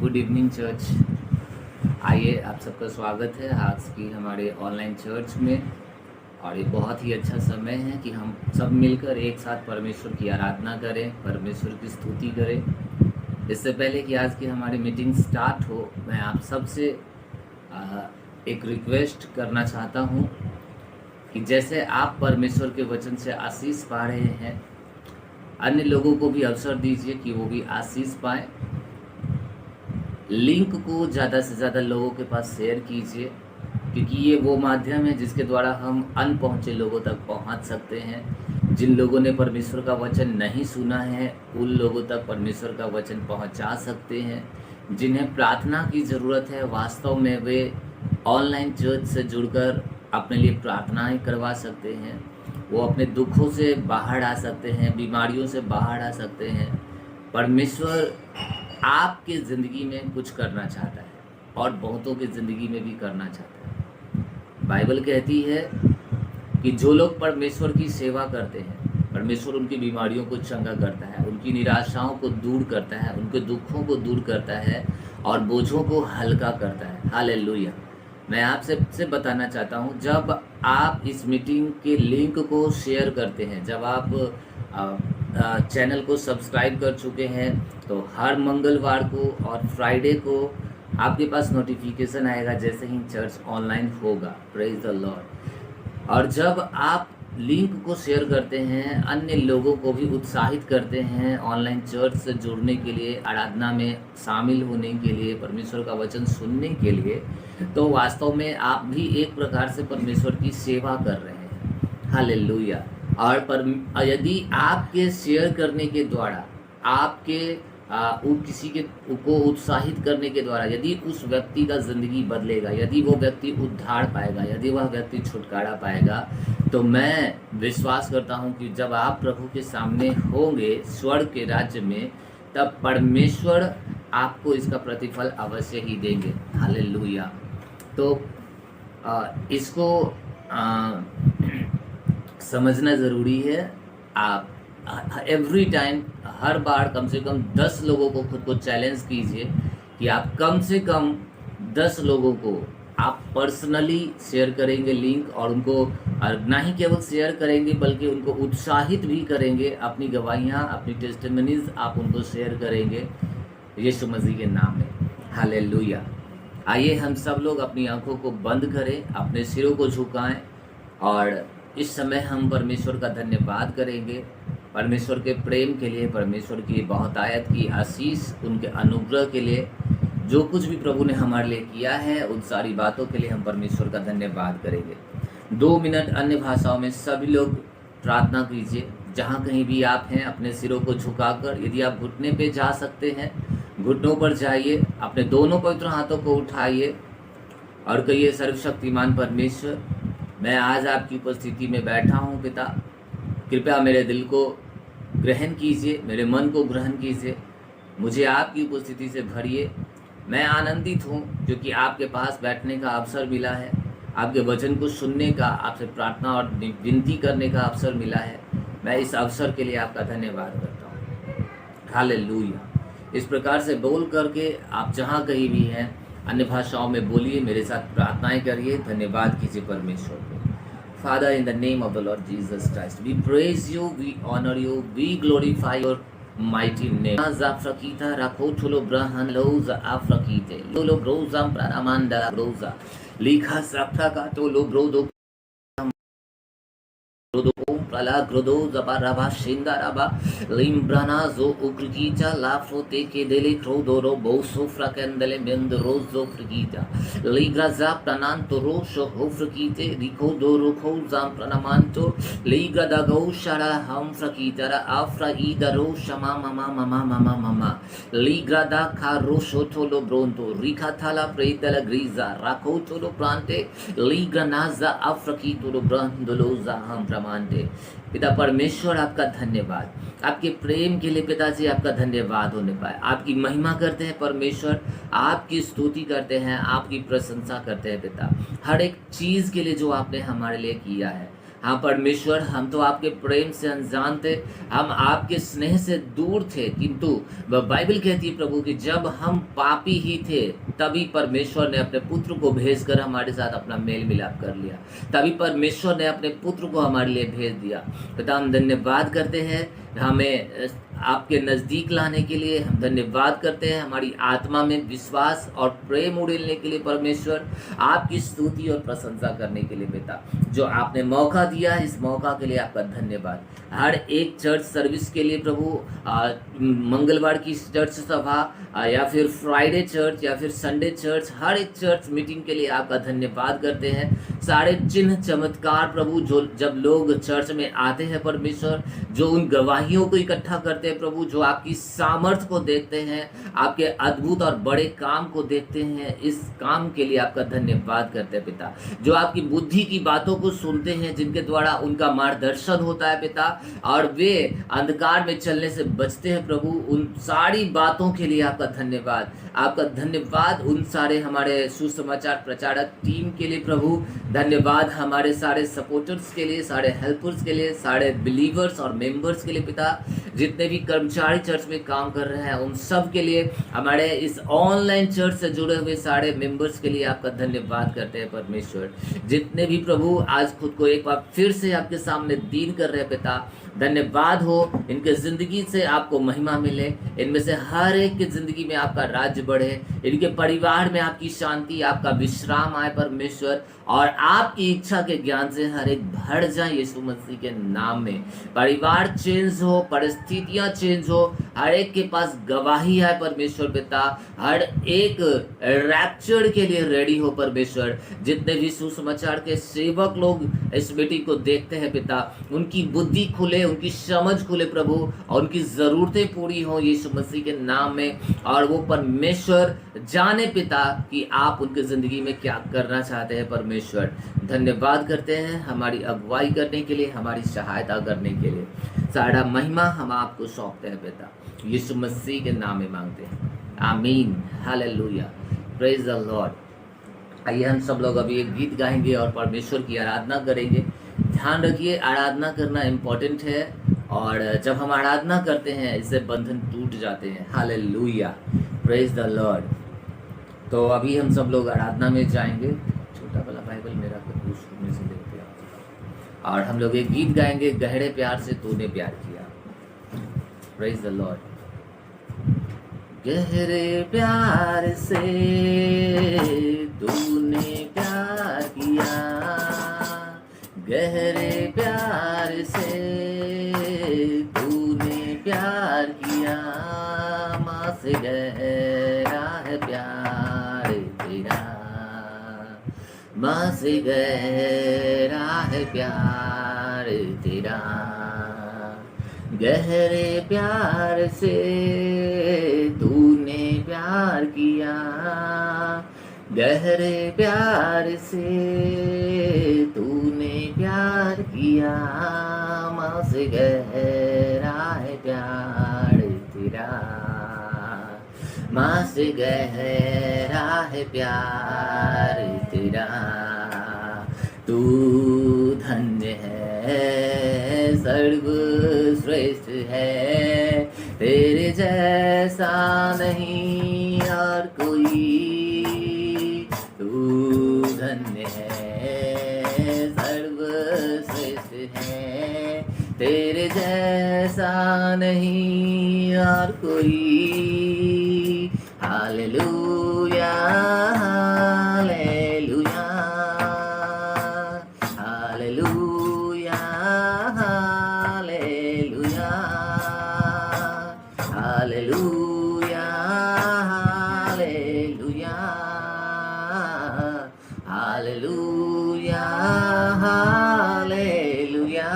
Good evening church. आइए, आप सबका स्वागत है आज की हमारे ऑनलाइन चर्च में। और ये बहुत ही अच्छा समय है कि हम सब मिलकर एक साथ परमेश्वर की आराधना करें, परमेश्वर की स्तुति करें। इससे पहले कि आज की हमारी मीटिंग स्टार्ट हो, मैं आप सबसे एक रिक्वेस्ट करना चाहता हूँ कि जैसे आप परमेश्वर के वचन से आशीष पा रहे हैं, अन्य लोगों को भी अवसर दीजिए कि वो भी आशीष पाएँ। लिंक को ज़्यादा से ज़्यादा लोगों के पास शेयर कीजिए, क्योंकि ये वो माध्यम है जिसके द्वारा हम अनपहुँचे लोगों तक पहुँच सकते हैं। जिन लोगों ने परमेश्वर का वचन नहीं सुना है, उन लोगों तक परमेश्वर का वचन पहुँचा सकते हैं। जिन्हें प्रार्थना की ज़रूरत है, वास्तव में वे ऑनलाइन चर्च से जुड़कर अपने लिए प्रार्थनाएं करवा सकते हैं। वो अपने दुखों से बाहर आ सकते हैं, बीमारियों से बाहर आ सकते हैं। परमेश्वर आपके ज़िंदगी में कुछ करना चाहता है और बहुतों की ज़िंदगी में भी करना चाहता है। बाइबल कहती है कि जो लोग परमेश्वर की सेवा करते हैं, परमेश्वर उनकी बीमारियों को चंगा करता है, उनकी निराशाओं को दूर करता है, उनके दुखों को दूर करता है और बोझों को हल्का करता है। हालेलुया। मैं आपसे बताना चाहता हूँ, जब आप इस मीटिंग के लिंक को शेयर करते हैं, जब आप चैनल को सब्सक्राइब कर चुके हैं, तो हर मंगलवार को और फ्राइडे को आपके पास नोटिफिकेशन आएगा जैसे ही चर्च ऑनलाइन होगा। Praise the Lord. और जब आप लिंक को शेयर करते हैं, अन्य लोगों को भी उत्साहित करते हैं ऑनलाइन चर्च से जुड़ने के लिए, आराधना में शामिल होने के लिए, परमेश्वर का वचन सुनने के लिए, तो वास्तव में आप भी एक प्रकार से परमेश्वर की सेवा कर रहे हैं। हालेलुया। और यदि आपके शेयर करने के द्वारा, आपके किसी के को उत्साहित करने के द्वारा यदि उस व्यक्ति का ज़िंदगी बदलेगा, यदि वो व्यक्ति उद्धार पाएगा, यदि वह व्यक्ति छुटकारा पाएगा, तो मैं विश्वास करता हूँ कि जब आप प्रभु के सामने होंगे स्वर्ग के राज्य में, तब परमेश्वर आपको इसका प्रतिफल अवश्य ही देंगे। हालेलुया। तो इसको समझना ज़रूरी है। आप एवरी टाइम, हर बार कम से कम 10 लोगों को खुद को चैलेंज कीजिए कि आप कम से कम 10 लोगों को आप पर्सनली शेयर करेंगे लिंक, और उनको ना ही केवल शेयर करेंगे बल्कि उनको उत्साहित भी करेंगे। अपनी गवाहियाँ, अपनी टेस्टिमनीज आप उनको शेयर करेंगे यीशु मसीह के नाम में। हालेलुया। आइए हम सब लोग अपनी आंखों को बंद करें, अपने सिरों को झुकाएं और इस समय हम परमेश्वर का धन्यवाद करेंगे, परमेश्वर के प्रेम के लिए, परमेश्वर की बहुतायत की आशीष, उनके अनुग्रह के लिए, जो कुछ भी प्रभु ने हमारे लिए किया है, उन सारी बातों के लिए हम परमेश्वर का धन्यवाद करेंगे। 2 मिनट अन्य भाषाओं में सभी लोग प्रार्थना कीजिए। जहाँ कहीं भी आप हैं, अपने सिरों को झुकाकर, यदि आप घुटने पे जा सकते हैं, घुटनों पर जाइए, अपने दोनों पवित्र हाथों को उठाइए और कहिए, सर्वशक्तिमान परमेश्वर, मैं आज आपकी उपस्थिति में बैठा हूँ। पिता, कृपया मेरे दिल को ग्रहण कीजिए, मेरे मन को ग्रहण कीजिए, मुझे आपकी उपस्थिति से भरिए। मैं आनंदित हूँ क्योंकि आपके पास बैठने का अवसर मिला है, आपके वचन को सुनने का, आपसे प्रार्थना और विनती करने का अवसर मिला है। मैं इस अवसर के लिए आपका धन्यवाद करता हूँ। हालेलुया। इस प्रकार से बोल करके आप जहाँ कहीं भी हैं, अन्य भाषाओं में बोलिए, मेरे साथ प्रार्थनाएं करिए, धन्यवाद कीजिए परमेश्वर को। Father, in the name of the Lord Jesus Christ, we praise you, we honor you, we glorify your mighty name. Zafrakita rakotolo brahan loza afrakite lolo brozam pranamanda broza likha safraka to lo brodo Prala Grodo Zabaraba Shindaraba Limbranazo Ukrikita Lafrote Kedele Crodoro Boso Fracandele Mendorozo Frigita Ligra Zaprananto Rosho Hofrakite Ricodoro Kozam Pranamanto Ligra Dago Shara Hamfrakitara Afra Ida Rosha Mama Mama Mama Mama Ligra da Carosho Tolo Bronto Ricatala Predala Griza Rakotolo Prante Ligra Naza Afrakitolo Brandoloza Hampramante। पिता परमेश्वर, आपका धन्यवाद, आपके प्रेम के लिए पिताजी आपका धन्यवाद होने पाए। आपकी महिमा करते हैं परमेश्वर, आपकी स्तुति करते हैं, आपकी प्रशंसा करते हैं पिता, हर एक चीज़ के लिए जो आपने हमारे लिए किया है। हाँ परमेश्वर, हम तो आपके प्रेम से अनजान थे, हम आपके स्नेह से दूर थे, किंतु बाइबल कहती है प्रभु कि जब हम पापी ही थे तभी परमेश्वर ने अपने पुत्र को भेजकर हमारे साथ अपना मेल मिलाप कर लिया, तभी परमेश्वर ने अपने पुत्र को हमारे लिए भेज दिया। पिता हम धन्यवाद करते हैं हमें आपके नज़दीक लाने के लिए, हम धन्यवाद करते हैं हमारी आत्मा में विश्वास और प्रेम उड़ेलने के लिए परमेश्वर, आपकी स्तुति और प्रशंसा करने के लिए पिता, जो आपने मौका दिया, इस मौका के लिए आपका धन्यवाद। हर एक चर्च सर्विस के लिए प्रभु, मंगलवार की चर्च सभा या फिर फ्राइडे चर्च या फिर संडे चर्च, हर एक चर्च मीटिंग के लिए आपका धन्यवाद करते हैं। सारे चिन्ह चमत्कार प्रभु, जो जब लोग चर्च में आते हैं परमेश्वर, जो उन गवाहियों को इकट्ठा करते हैं प्रभु, जो आपकी सामर्थ को देखते हैं, आपके अद्भुत और बड़े काम को देखते हैं, इस काम के लिए आपका धन्यवाद करते हैं पिता। जो आपकी बुद्धि की बातों को सुनते हैं, जिनके द्वारा उनका मार्गदर्शन होता है पिता, और वे अंधकार में चलने से बचते हैं प्रभु, उन सारी बातों के लिए आपका धन्यवाद। आपका धन्यवाद उन सारे हमारे सुसमाचार प्रचारक टीम के लिए प्रभु, धन्यवाद हमारे सारे सपोर्टर्स के लिए, सारे हेल्पर्स के लिए, सारे बिलीवर्स और मेंबर्स के लिए पिता, जितने भी कर्मचारी चर्च में काम कर रहे हैं उन सब के लिए, हमारे इस ऑनलाइन चर्च से जुड़े हुए सारे मेंबर्स के लिए आपका धन्यवाद करते हैं परमेश्वर। जितने भी प्रभु आज खुद को एक बार फिर से आपके सामने दीन कर रहे हैं पिता, धन्यवाद हो, इनके ज़िंदगी से आपको महिमा मिले, इनमें से हर एक की ज़िंदगी में आपका राज्य बढ़े, इनके परिवार में आपकी शांति, आपका विश्राम आए परमेश्वर, और आपकी इच्छा के ज्ञान से हर एक भर जाए यीशु मसीह के नाम में। परिवार चेंज हो, परिस्थितियां चेंज हो, हर एक के पास गवाही है परमेश्वर पिता, हर एक रैप्चर के लिए रेडी हो परमेश्वर। जितने भी सुसमाचार के सेवक लोग इस मीटिंग को देखते हैं पिता, उनकी बुद्धि खुले, उनकी समझ खुले प्रभु, और उनकी ज़रूरतें पूरी हो यीशु मसीह के नाम में, और वो परमेश्वर जाने पिता कि आप उनकी ज़िंदगी में क्या करना चाहते हैं परमेश्वर। धन्यवाद करते हैं हमारी अगुवाई करने के लिए, हमारी सहायता करने के लिए। सारा महिमा हम आपको सौंपते हैं पिता, यीशु मसीह के नाम में मांगते हैं, आमीन, हालेलुया, प्रेज द लॉर्ड। आइए हम सब लोग अभी एक गीत गाएंगे और परमेश्वर की आराधना करेंगे। ध्यान रखिए, आराधना करना इम्पोर्टेंट है, और जब हम आराधना करते हैं इससे बंधन टूट जाते हैं। Hallelujah, praise the Lord. तो अभी हम सब लोग आराधना में जाएंगे। छोटा वाला बाइबल मेरा कुछ में से लेते हैं, और हम लोग एक गीत गाएंगे, गहरे प्यार से तूने प्यार किया। Praise the Lord. गहरे प्यार से तूने प्यार किया, गहरे प्यार से तूने प्यार किया, माँ से गहरा है प्यार तेरा, माँ से गहरा है प्यार तेरा। गहरे प्यार से तूने प्यार किया, गहरे प्यार से तूने प्यार किया, माँ से गहरा है प्यार तेरा, माँ से गहरा है प्यार तेरा। तू धन्य है, सर्वश्रेष्ठ है, तेरे जैसा नहीं और कोई। तू धन्य है, सर्वश्रेष्ठ है, तेरे जैसा नहीं और कोई। Hallelujah, hallelujah, hallelujah, hallelujah, hallelujah, hallelujah, hallelujah, hallelujah.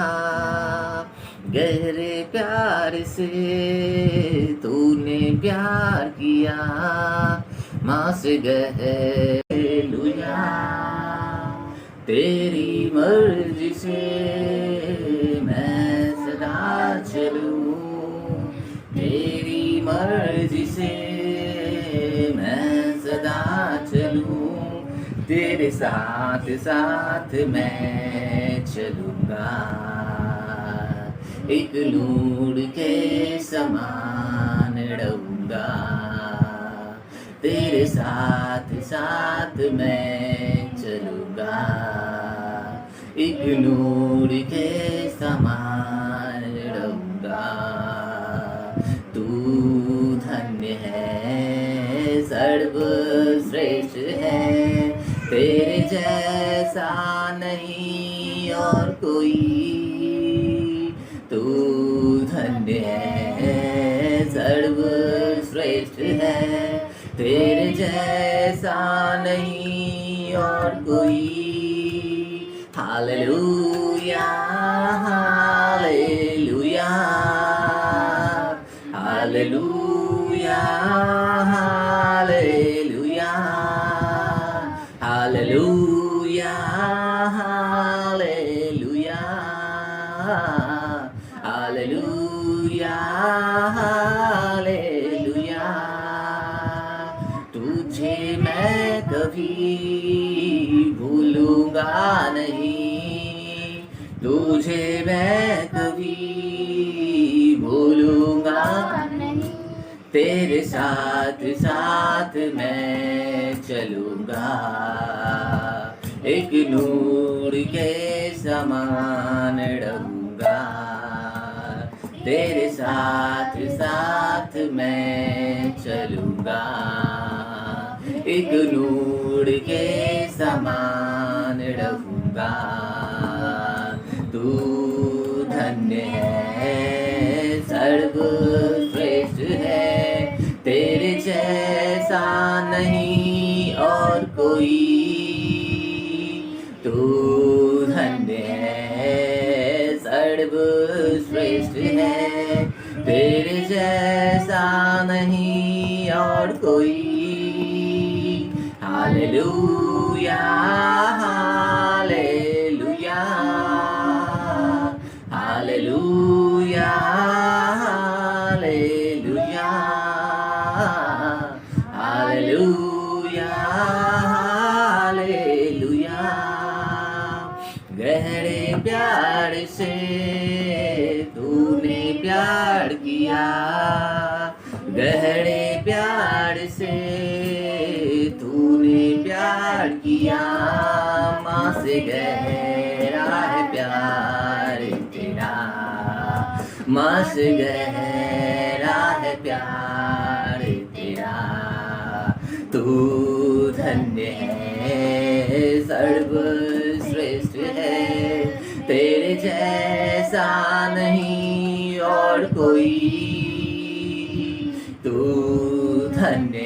गहरे प्यार से तूने प्यार किया, माँ से गहरेलुया। तेरी मर्जी से मैं सदा चलूं, तेरी मर्जी से मैं सदा चलूं, तेरे साथ साथ मैं चलूँगा, एक नूर के समान रहूँगा, तेरे साथ साथ मैं चलूँगा, एक नूर के समान रहूँगा। तू धन्य है, सर्वश्रेष्ठ है, तेरे जैसा नहीं और कोई। तू धन्य है, सर्वश्रेष्ठ है, तेरे जैसा नहीं और कोई। Hallelujah, hallelujah, hallelujah, hallelujah, hallelujah, hallelujah, hallelujah, hallelujah. तुझे मैं कभी भूलूंगा नहीं, तुझे मैं कभी भूलूंगा नहीं, तेरे साथ साथ मैं चलूँगा, एक नूर के समान रहूँगा, तेरे साथ साथ मैं चलूँगा, एक नूर के समान रहूँगा। तू धन्य है, सर्वश्रेष्ठ है, तेरे जैसा नहीं और कोई। तू धन्य है, सर्वश्रेष्ठ है, तेरे जैसा नहीं और कोई। Hallelujah, hallelujah, hallelujah, hallelujah, hallelujah, hallelujah. गहरे प्यार से तूने प्यार किया, गहरे प्यार से तूने प्यार किया, माँ से गहरा है प्यार तेरा, माँ से गहरा है प्यार तेरा। तू धन्य है, सर्वश्रेष्ठ है, तेरे जैसा नहीं और कोई। तू धन्य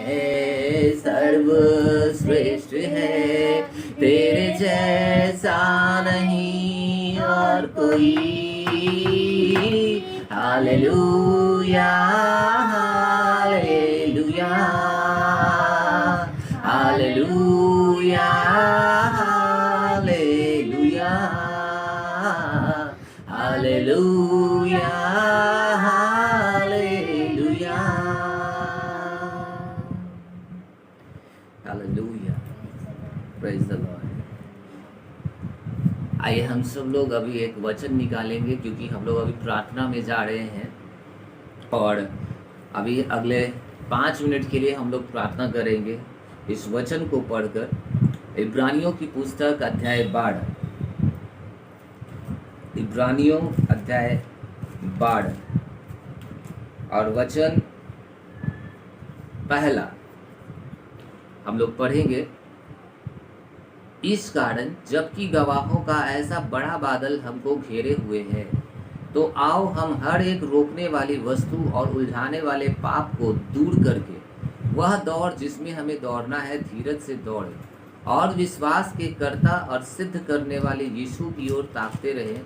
है, सर्वश्रेष्ठ है, तेरे जैसा नहीं और कोई। Hallelujah, hallelujah, hallelujah, hallelujah, hallelujah, hallelujah, hallelujah. Praise the Lord. आइए हम सब लोग अभी एक वचन निकालेंगे, क्योंकि हम लोग अभी प्रार्थना में जा रहे हैं और अभी अगले 5 मिनट के लिए हम लोग प्रार्थना करेंगे इस वचन को पढ़कर। इब्रानियों की पुस्तक अध्याय 12, इब्रानियों अध्याय 12 और वचन पहला हम लोग पढ़ेंगे। इस कारण जबकि गवाहों का ऐसा बड़ा बादल हमको घेरे हुए है, तो आओ हम हर एक रोकने वाली वस्तु और उलझाने वाले पाप को दूर करके वह दौड़ जिसमें हमें दौड़ना है धीरज से दौड़े, और विश्वास के कर्ता और सिद्ध करने वाले यीशु की ओर ताकते रहे,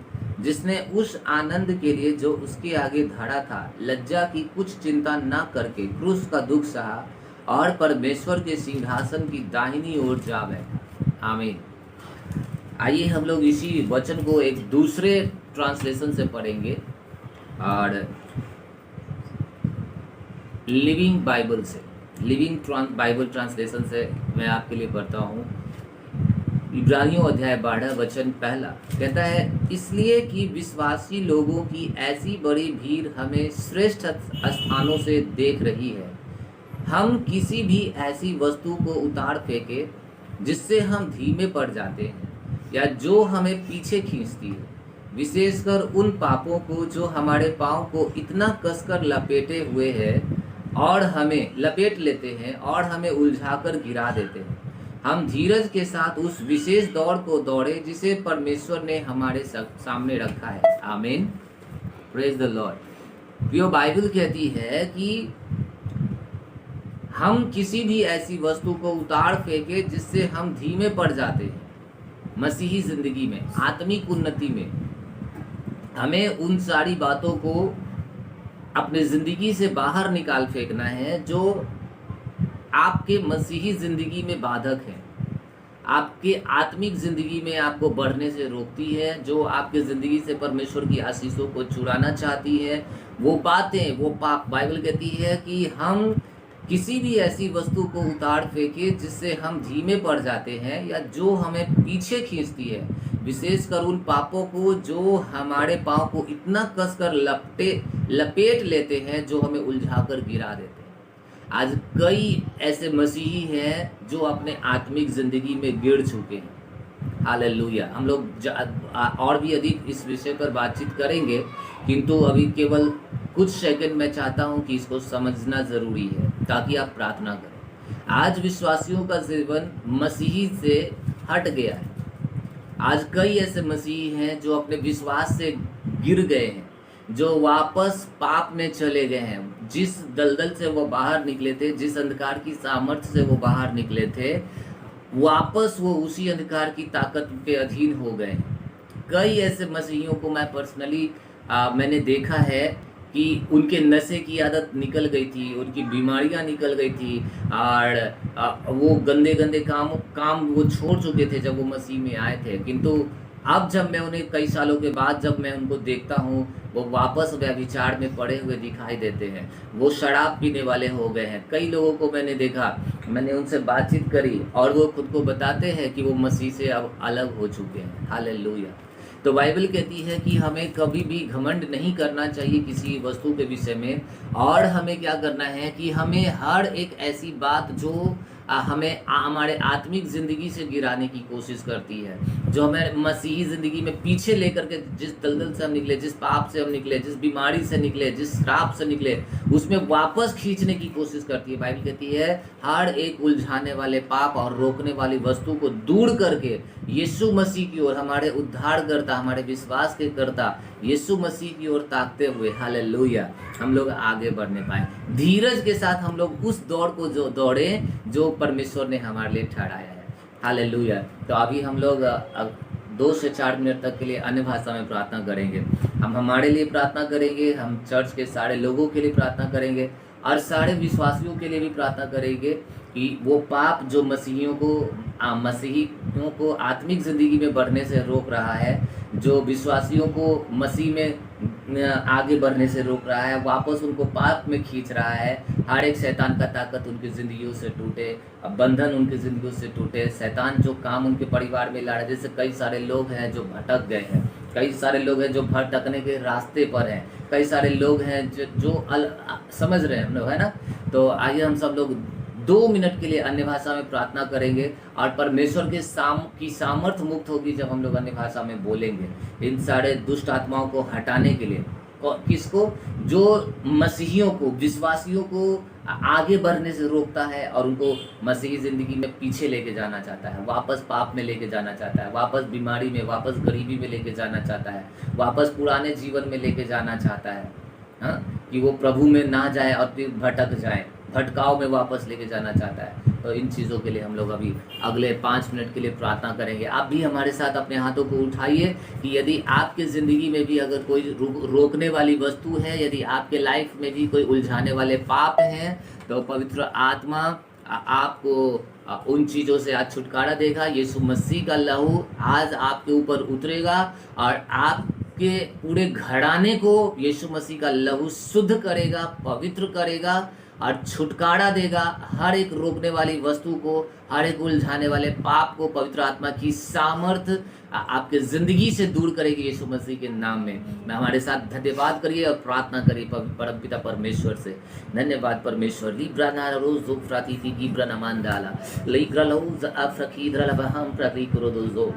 जिसने उस आनंद के लिए जो उसके आगे धरा था लज्जा की कुछ चिंता न करके क्रूस का दुख सहा और परमेश्वर के सिंहासन की दाहिनी ओर जा बैठा। आमीन। आइए हम लोग इसी वचन को एक दूसरे ट्रांसलेशन से पढ़ेंगे और लिविंग बाइबल से, लिविंग बाइबल ट्रांसलेशन से मैं आपके लिए पढ़ता हूँ। इब्रानियों अध्याय 12 वचन पहला कहता है, इसलिए कि विश्वासी लोगों की ऐसी बड़ी भीड़ हमें श्रेष्ठ स्थानों से देख रही है, हम किसी भी ऐसी वस्तु को उतार फेंके जिससे हम धीमे पड़ जाते हैं या जो हमें पीछे खींचती है, विशेषकर उन पापों को जो हमारे पाँव को इतना कसकर लपेटे हुए है और हमें लपेट लेते हैं और हमें उलझाकर गिरा देते हैं। हम धीरज के साथ उस विशेष दौड़ को दौड़े जिसे परमेश्वर ने हमारे सामने रखा है। आमीन, प्रेज द लॉर्ड। प्रिय बाइबल कहती है कि हम किसी भी ऐसी वस्तु को उतार फेंके जिससे हम धीमे पड़ जाते हैं। मसीही जिंदगी में, आत्मिक उन्नति में हमें उन सारी बातों को अपने ज़िंदगी से बाहर निकाल फेंकना है जो आपके मसीही ज़िंदगी में बाधक है, आपके आत्मिक ज़िंदगी में आपको बढ़ने से रोकती है, जो आपके ज़िंदगी से परमेश्वर की आशीषों को चुराना चाहती है। वो बातें, वो पाप, बाइबल कहती है कि हम किसी भी ऐसी वस्तु को उतार फेंके जिससे हम धीमे पड़ जाते हैं या जो हमें पीछे खींचती है, विशेषकर उन पापों को जो हमारे पाँव को इतना कसकर लपेट लेते हैं जो हमें उलझाकर गिरा देते हैं। आज कई ऐसे मसीही हैं जो अपने आत्मिक ज़िंदगी में गिर चुके हैं। हालेलुया। हम लोग और भी अधिक इस विषय पर बातचीत करेंगे, किंतु अभी केवल कुछ सेकंड मैं चाहता हूं कि इसको समझना ज़रूरी है ताकि आप प्रार्थना करें। आज विश्वासियों का जीवन मसीही से हट गया है। आज कई ऐसे मसीही हैं जो अपने विश्वास से गिर गए हैं, जो वापस पाप में चले गए हैं। जिस दलदल से वो बाहर निकले थे, जिस अंधकार की सामर्थ्य से वो बाहर निकले थे, वापस वो उसी अंधकार की ताकत के अधीन हो गए। कई ऐसे मसीहियों को मैं पर्सनली मैंने देखा है कि उनके नशे की आदत निकल गई थी, उनकी बीमारियां निकल गई थी और वो गंदे गंदे काम वो छोड़ चुके थे जब वो मसीह में आए थे। किंतु अब जब मैं उन्हें कई सालों के बाद जब मैं उनको देखता हूँ, वो वापस व्यभिचार में पड़े हुए दिखाई देते हैं। वो शराब पीने वाले हो गए हैं। कई लोगों को मैंने देखा, मैंने उनसे बातचीत करी और वो खुद को बताते हैं कि वो मसीह से अब अलग हो चुके हैं। हालेलुया। तो बाइबल कहती है कि हमें कभी भी घमंड नहीं करना चाहिए किसी वस्तु के विषय में, और हमें क्या करना है कि हमें हर एक ऐसी बात जो हमें हमारे आत्मिक ज़िंदगी से गिराने की कोशिश करती है, जो हमें मसीही ज़िंदगी में पीछे लेकर के, जिस दलदल से हम निकले, जिस पाप से हम निकले, जिस बीमारी से निकले, जिस श्राप से निकले, उसमें वापस खींचने की कोशिश करती है। बाइबल कहती है हर एक उलझाने वाले पाप और रोकने वाली वस्तु को दूर करके यीशु मसीह की ओर, हमारे उद्धारकर्ता, हमारे विश्वास के कर्ता यीशु मसीह की ओर ताकते हुए, हालेलुया, हम लोग आगे बढ़ने पाए। धीरज के साथ हम लोग उस दौड़ को जो दौड़े जो परमेश्वर ने हमारे लिए ठहराया है। हालेलुया। तो अभी हम लोग 2 से 4 मिनट तक के लिए अन्य भाषा में प्रार्थना करेंगे। हम हमारे लिए प्रार्थना करेंगे, हम चर्च के सारे लोगों के लिए प्रार्थना करेंगे और सारे विश्वासियों के लिए भी प्रार्थना करेंगे कि वो पाप जो मसीहियों को आत्मिक ज़िंदगी में बढ़ने से रोक रहा है, जो विश्वासियों को मसीह में आगे बढ़ने से रोक रहा है, वापस उनको पाप में खींच रहा है, हर एक शैतान का ताकत उनकी ज़िंदगियों से टूटे, बंधन उनकी ज़िंदगियों से टूटे। शैतान जो काम उनके परिवार में ला रहा है, जैसे कई सारे लोग हैं जो भटक गए हैं, कई सारे लोग हैं जो भटकने के रास्ते पर हैं, कई सारे लोग हैं जो समझ रहे हैं हम लोग, है ना। तो आइए हम सब लोग 2 मिनट के लिए अन्य भाषा में प्रार्थना करेंगे और परमेश्वर के की सामर्थ्य मुक्त होगी जब हम लोग अन्य भाषा में बोलेंगे, इन सारे दुष्ट आत्माओं को हटाने के लिए। किसको? जो मसीहियों को, विश्वासियों को आगे बढ़ने से रोकता है और उनको मसीही ज़िंदगी में पीछे लेके जाना चाहता है, वापस पाप में लेके जाना चाहता है, वापस बीमारी में, वापस गरीबी में लेके जाना चाहता है, वापस पुराने जीवन में लेके जाना चाहता है, हाँ, कि वो प्रभु में ना जाए और फिर भटक जाए, भटकाव में वापस लेके जाना चाहता है। तो इन चीज़ों के लिए हम लोग अभी अगले 5 मिनट के लिए प्रार्थना करेंगे। आप भी हमारे साथ अपने हाथों को उठाइए कि यदि आपके ज़िंदगी में भी अगर कोई रोकने वाली वस्तु है, यदि आपके लाइफ में भी कोई उलझाने वाले पाप हैं, तो पवित्र आत्मा आपको उन चीज़ों से आज छुटकारा देगा। यीशु मसीह का लहू आज आपके ऊपर उतरेगा और आपके पूरे घराने को यीशु मसीह का लहू शुद्ध करेगा, पवित्र करेगा और छुटकारा देगा हर एक रोकने वाली वस्तु को, हर एक उलझाने वाले पाप को। पवित्र आत्मा की सामर्थ आपके ज़िंदगी से दूर करेगी यीशु मसीह के नाम में। मैं हमारे साथ धन्यवाद करिए और प्रार्थना करिए परम पिता परमेश्वर से। धन्यवाद परमेश्वर। लिब्रा नारोज़ो फ्रातीति गिब्रा नमांडाला लिब्रा लोज़ अफ्रकीद्रा लबहम प्रतीकुरोदोज़ो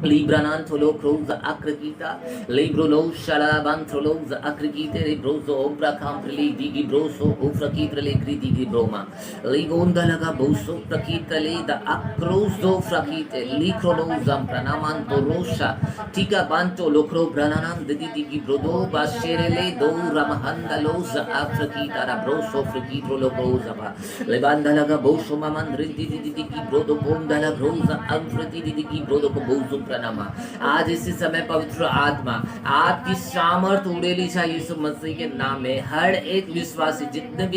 Libranan tolo kroza akrakita, librono shalaban troloza akrakite, librozo obra camprili digi broso, ufrakitrele digi broma, ligonda laga boso, prakitale da akrozo frakite, likronoza pranaman torosha, tika banto lokro brananan digi brodo, basherele do ramahanda loza afrakita, rabroso frakitro lokroza ba, lebanda laga boso maman digi brodo, bonda la groza, amfrati digi brodo bozo. आज इसी समय पवित्र आत्मा आपकी सामर्थ उड़ेली चाहिए यीशु मसीह के नाम में। हर एक विश्वासी, जितने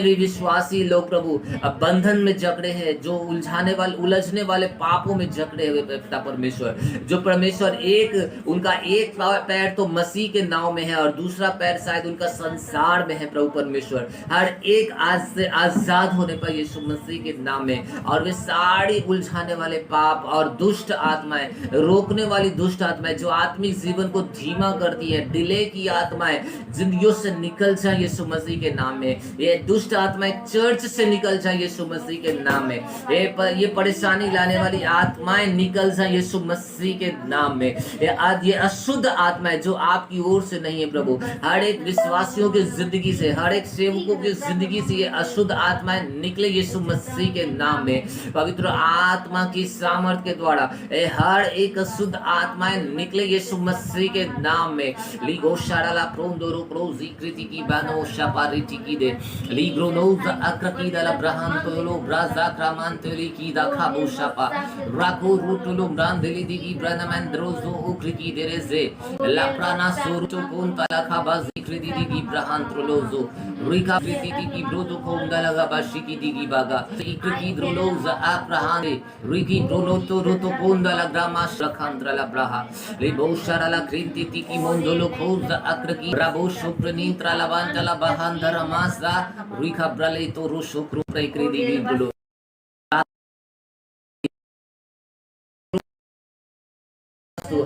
भी विश्वासी लोग प्रभु अब बंधन में जकड़े हैं, जो उलझने वाले पापों में जकड़े हुए पिता परमेश्वर, जो परमेश्वर उनका एक पैर तो मसीह के नाव में है और दूसरा पैर शायद उनका संसार में है प्रभु परमेश्वर, हर एक आज से आजाद होने पर यीशु मसीह के नाम में, और वे सारी उलझाने वाले पाप और दुष्ट आत्माएं, रोकने वाली दुष्ट आत्माएं जो आत्मिक जीवन को धीमा करती है, डिले की आत्माएं जिंदगियों से निकल जाए यीशु मसीह के नाम में। ये दुष्ट आत्माएं चर्च से निकल जाए यीशु मसीह के नाम में। ये परेशानी लाने वाली आत्माएं निकल जाए यीशु मसीह के नाम में। ये अशुद्ध आत्माएं जो आपकी ओर से नहीं है प्रभु, हर एक विश्वासियों की जिंदगी से, हर एक सेवकों की जिंदगी से ये अशुद्ध आत्माएं निकले यीशु मसीह के नाम में। पवित्र आत्मा की सामर्थ के द्वारा हर एक शुद्ध आत्माएं निकले यीशु मसीह के नाम में। लीगो शाराला प्रोंदोरो प्रोजी कृति की बानो शापारिटी की दे लीग्रो नोज अक्रकी दला ब्रहाम तोलो ब्राजा क्रामान तोली की दाखा बोशापा राको रूटुलो ब्रांदली दिगी ब्रनमंद्रोजो उक्रिकी देरेजे लाप्राना सोरुचो कोन तलाखा बाजी कृति दिगी ब्रहाम त्रोलोजो रिका कृति दिगी ब्रोदो कोंदलगा बाशिकी दिगी बागा इक्रिकी द्रोलोज अप्रहाने रिकी ब्रोलोतो रोतो कोंदला ग्रामा श्रखांद्रला ब्राहा लिबोशाराला कृति तिकी मोंदोलो खोज अक्रकी ब्राबो शुप्रनीत्रला बांतला बहांदरा मासा रिका ब्रले तो रो शुक्र प्रकृति दिगी ब्रो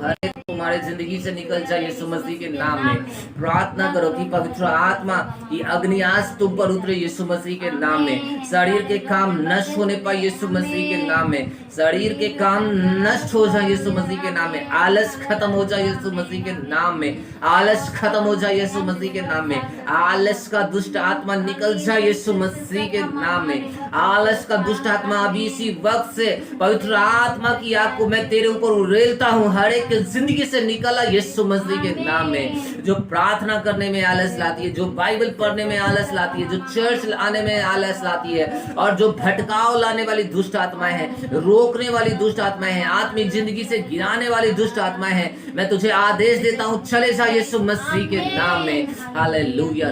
हर एक तुम्हारे जिंदगी से निकल जाए यीशु मसीह के नाम में। प्रार्थना करो कि पवित्र आत्मा की अग्नि आज तुम पर उतरे यीशु मसीह के नाम में। शरीर के काम नष्ट होने पर यीशु मसीह के नाम में, शरीर के काम नष्ट हो जाए यीशु मसीह के नाम में। आलस खत्म हो जाए यीशु मसीह के नाम में। आलस खत्म हो जाए यीशु मसीह के नाम में। आलस का दुष्ट आत्मा निकल जाए यीशु मसीह के नाम में। आलस का दुष्ट आत्मा अभी इसी वक्त से पवित्र आत्मा की आग को मैं तेरे ऊपर उड़ेलता हूँ, हर एक जिंदगी से निकला यीशु मसीह के नाम में। जो प्रार्थना करने में आलस लाती है, जो बाइबल पढ़ने में आलस लाती है, जो चर्च आने में आलस लाती है, और जो भटकाव लाने वाली दुष्ट आत्माएं हैं, रोकने वाली दुष्ट आत्माएं हैं, आत्मिक जिंदगी से गिराने वाली दुष्ट आत्माएं हैं, मैं तुझे आदेश देता हूं, चले जा यीशु मसीह के नाम में। हालेलुया।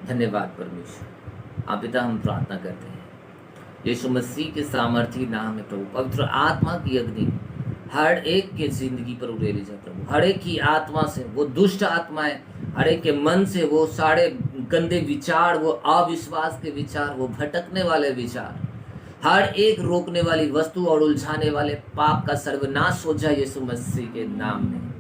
धन्यवाद परमेश्वर। आप पिता हम प्रार्थना करते हैं यीशु मसीह के सामर्थी नाम में प्रभु, पवित्र आत्मा की अग्नि हर एक के जिंदगी पर उड़ेली जाए प्रभु। हर एक की आत्मा से वो दुष्ट आत्माएं, हर एक के मन से वो सारे गंदे विचार, वो अविश्वास के विचार, वो भटकने वाले विचार, हर एक रोकने वाली वस्तु और उलझाने वाले पाप का सर्वनाश हो जाए यीशु मसीह के नाम में।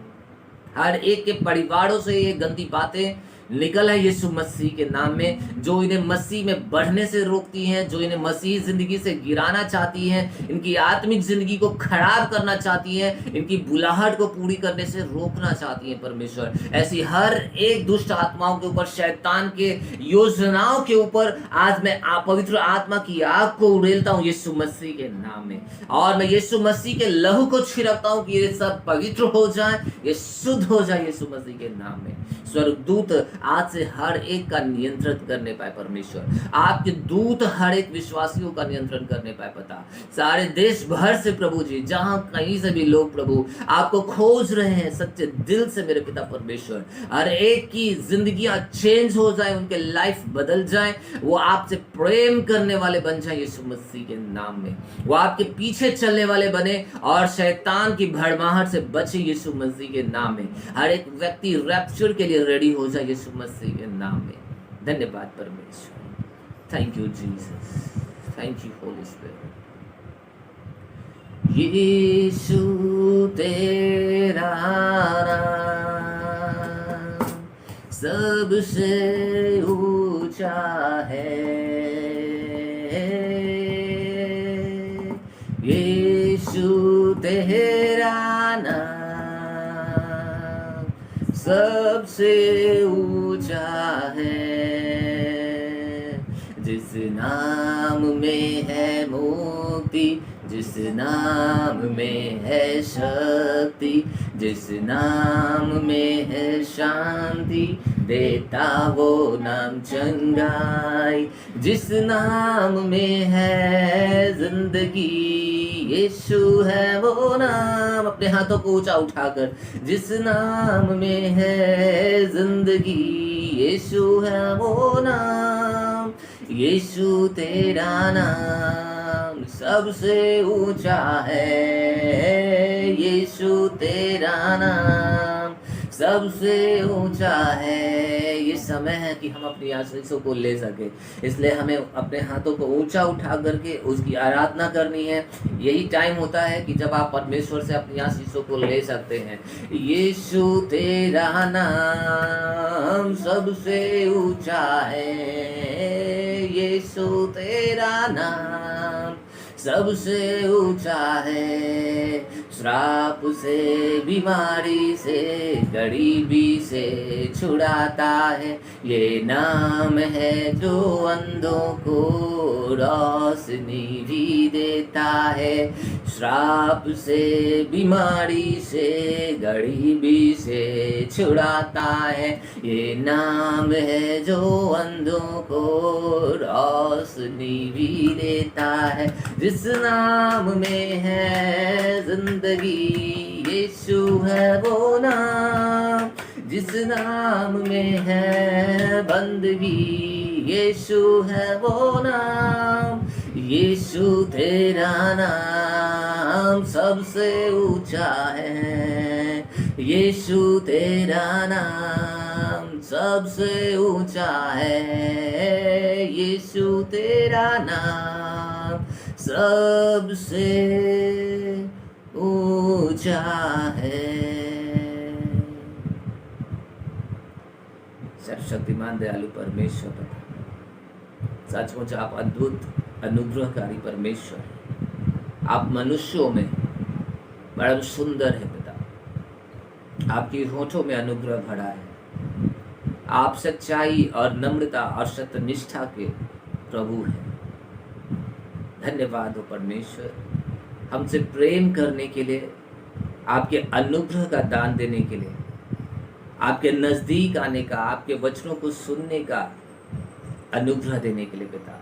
हर एक के परिवारों से ये गंदी बातें निकल है यीशु मसीह के नाम में, जो इन्हें मसीह में बढ़ने से रोकती हैं, जो इन्हें मसीह जिंदगी से गिराना चाहती हैं, इनकी आत्मिक जिंदगी को खराब करना चाहती हैं, इनकी बुलाहट को पूरी करने से रोकना चाहती हैं परमेश्वर। ऐसी हर एक दुष्ट आत्माओं के ऊपर, शैतान के योजनाओं के ऊपर आज मैं पवित्र आत्मा की आग को उड़ेलता हूँ यीशु मसीह के नाम में, और मैं यीशु मसीह के लहू को छिड़कता हूँ कि ये सब पवित्र हो जाए, ये शुद्ध हो जाए यीशु मसीह के नाम में। स्वर्गदूत आज से हर एक का नियंत्रण करने पाए परमेश्वर। आपके दूत हर एक विश्वासियों का नियंत्रण करने पाए पिता। सारे देश भर से प्रभु जी, जहां कहीं से भी लोग प्रभु आपको खोज रहे हैं सच्चे दिल से मेरे पिता परमेश्वर, हर एक की जिंदगियां चेंज हो जाए, उनके लाइफ बदल जाए, वो आपसे प्रेम करने वाले बन जाए यीशु मसीह के नाम में। वो आपके पीछे चलने वाले बने और शैतान की भड़माहट से बचे यीशु मसीह के नाम में। हर एक व्यक्ति रैप्चर के लिए रेडी हो जाए यीशु मसीह के नाम में। धन्यवाद परमेश्वर। Thank you Jesus, thank you Holy Spirit. यीशु तेरा नाम सबसे ऊंचा है, यीशु तेरा नाम सबसे ऊंचा है। जिस नाम में है मुक्ति, जिस नाम में है शक्ति, जिस नाम में है शांति, देता वो नाम चंगाई। जिस नाम में है जिंदगी, यीशु है वो नाम। अपने हाथों को ऊंचा उठाकर, जिस नाम में है जिंदगी, यीशु है वो नाम। यीशु तेरा नाम सबसे ऊंचा है, यीशु तेरा नाम सबसे ऊंचा है। ये समय है कि हम अपनी आशीषों को ले सके, इसलिए हमें अपने हाथों को ऊंचा उठा करके उसकी आराधना करनी है। यही टाइम होता है कि जब आप परमेश्वर से अपनी आशीषों को ले सकते हैं। यीशु तेरा नाम सबसे ऊंचा है, यीशु तेरा नाम सबसे ऊंचा है। श्राप से, बीमारी से, गरीबी से छुड़ाता है, ये नाम है जो अंधों को रोशनी भी देता है। श्राप से, बीमारी से, गरीबी से छुड़ाता है, ये नाम है जो अंधों को रोशनी भी देता है। जिस नाम में है जिंदगी, यीशु है वो नाम। जिस नाम में है बंदगी, यीशु है वो नाम। यीशु तेरा नाम सबसे ऊंचा है, यीशु तेरा नाम सबसे ऊंचा है, यीशु तेरा नाम सबसे ऊंचा है। सर्वशक्तिमान दयालु परमेश्वर, सचमुच आप अद्भुत अनुग्रहकारी परमेश्वर। आप मनुष्यों में बड़ा सुंदर है पिता। आपकी होठों में अनुग्रह भरा है। आप सच्चाई और नम्रता और सत्यनिष्ठा के प्रभु हैं। धन्यवाद हो परमेश्वर, हमसे प्रेम करने के लिए, आपके अनुग्रह का दान देने के लिए, आपके नज़दीक आने का, आपके वचनों को सुनने का अनुग्रह देने के लिए पिता।